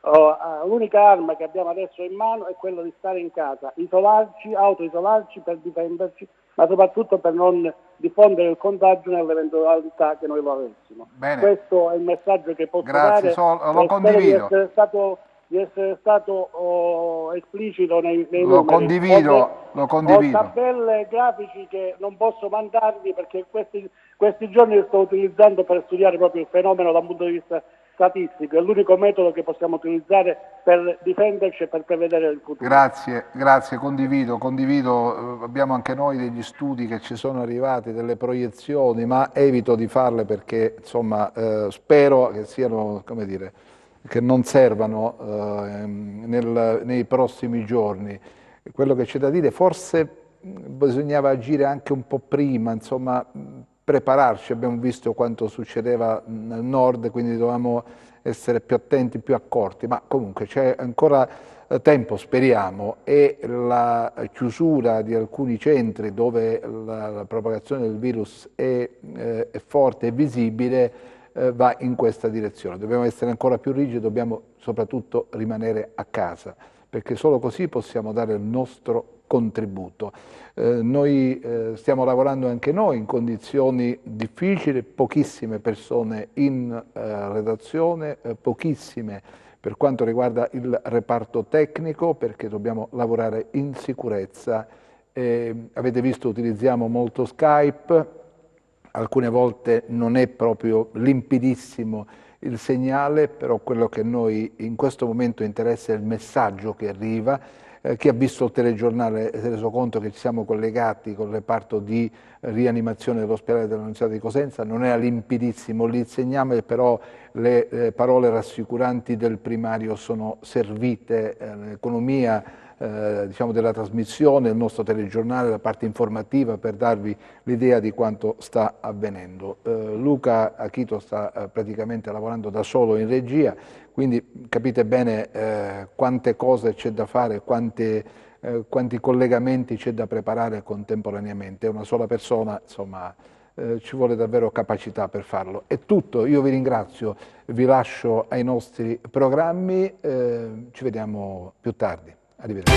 arma che abbiamo adesso in mano è quella di stare in casa, isolarci, autoisolarci per difenderci ma soprattutto per non diffondere il contagio nell'eventualità che noi lo avessimo. Bene. Questo è il messaggio che posso Grazie, dare. lo condivido. Di essere stato esplicito nei Lo numeri. lo condivido. Ho tabelle grafici che non posso mandarvi perché questi giorni li sto utilizzando per studiare proprio il fenomeno da un punto di vista statistico, è l'unico metodo che possiamo utilizzare per difenderci e per prevedere il futuro. Grazie, condivido, abbiamo anche noi degli studi che ci sono arrivati, delle proiezioni, ma evito di farle perché insomma spero che siano, come dire, che non servano nei prossimi giorni. Quello che c'è da dire, forse bisognava agire anche un po' prima, insomma, prepararci, abbiamo visto quanto succedeva nel nord, quindi dovevamo essere più attenti, più accorti, ma comunque c'è ancora tempo, speriamo, e la chiusura di alcuni centri dove la propagazione del virus è forte e visibile va in questa direzione. Dobbiamo essere ancora più rigidi, dobbiamo soprattutto rimanere a casa, perché solo così possiamo dare il nostro contributo. Noi stiamo lavorando anche noi in condizioni difficili, pochissime persone in redazione, pochissime per quanto riguarda il reparto tecnico, perché dobbiamo lavorare in sicurezza. Avete visto, utilizziamo molto Skype, alcune volte non è proprio limpidissimo il segnale, però quello che noi in questo momento interessa è il messaggio che arriva. Chi ha visto il telegiornale si è reso conto che ci siamo collegati con il reparto di rianimazione dell'ospedale dell'Annunziata di Cosenza, non era limpidissimo lì il segnale, però le parole rassicuranti del primario sono servite, l'economia diciamo della trasmissione, il nostro telegiornale, la parte informativa, per darvi l'idea di quanto sta avvenendo. Luca Achito sta praticamente lavorando da solo in regia, quindi capite bene quante cose c'è da fare, quanti collegamenti c'è da preparare contemporaneamente. Una sola persona, insomma, ci vuole davvero capacità per farlo. È tutto, io vi ringrazio, vi lascio ai nostri programmi, ci vediamo più tardi. Arrivederci.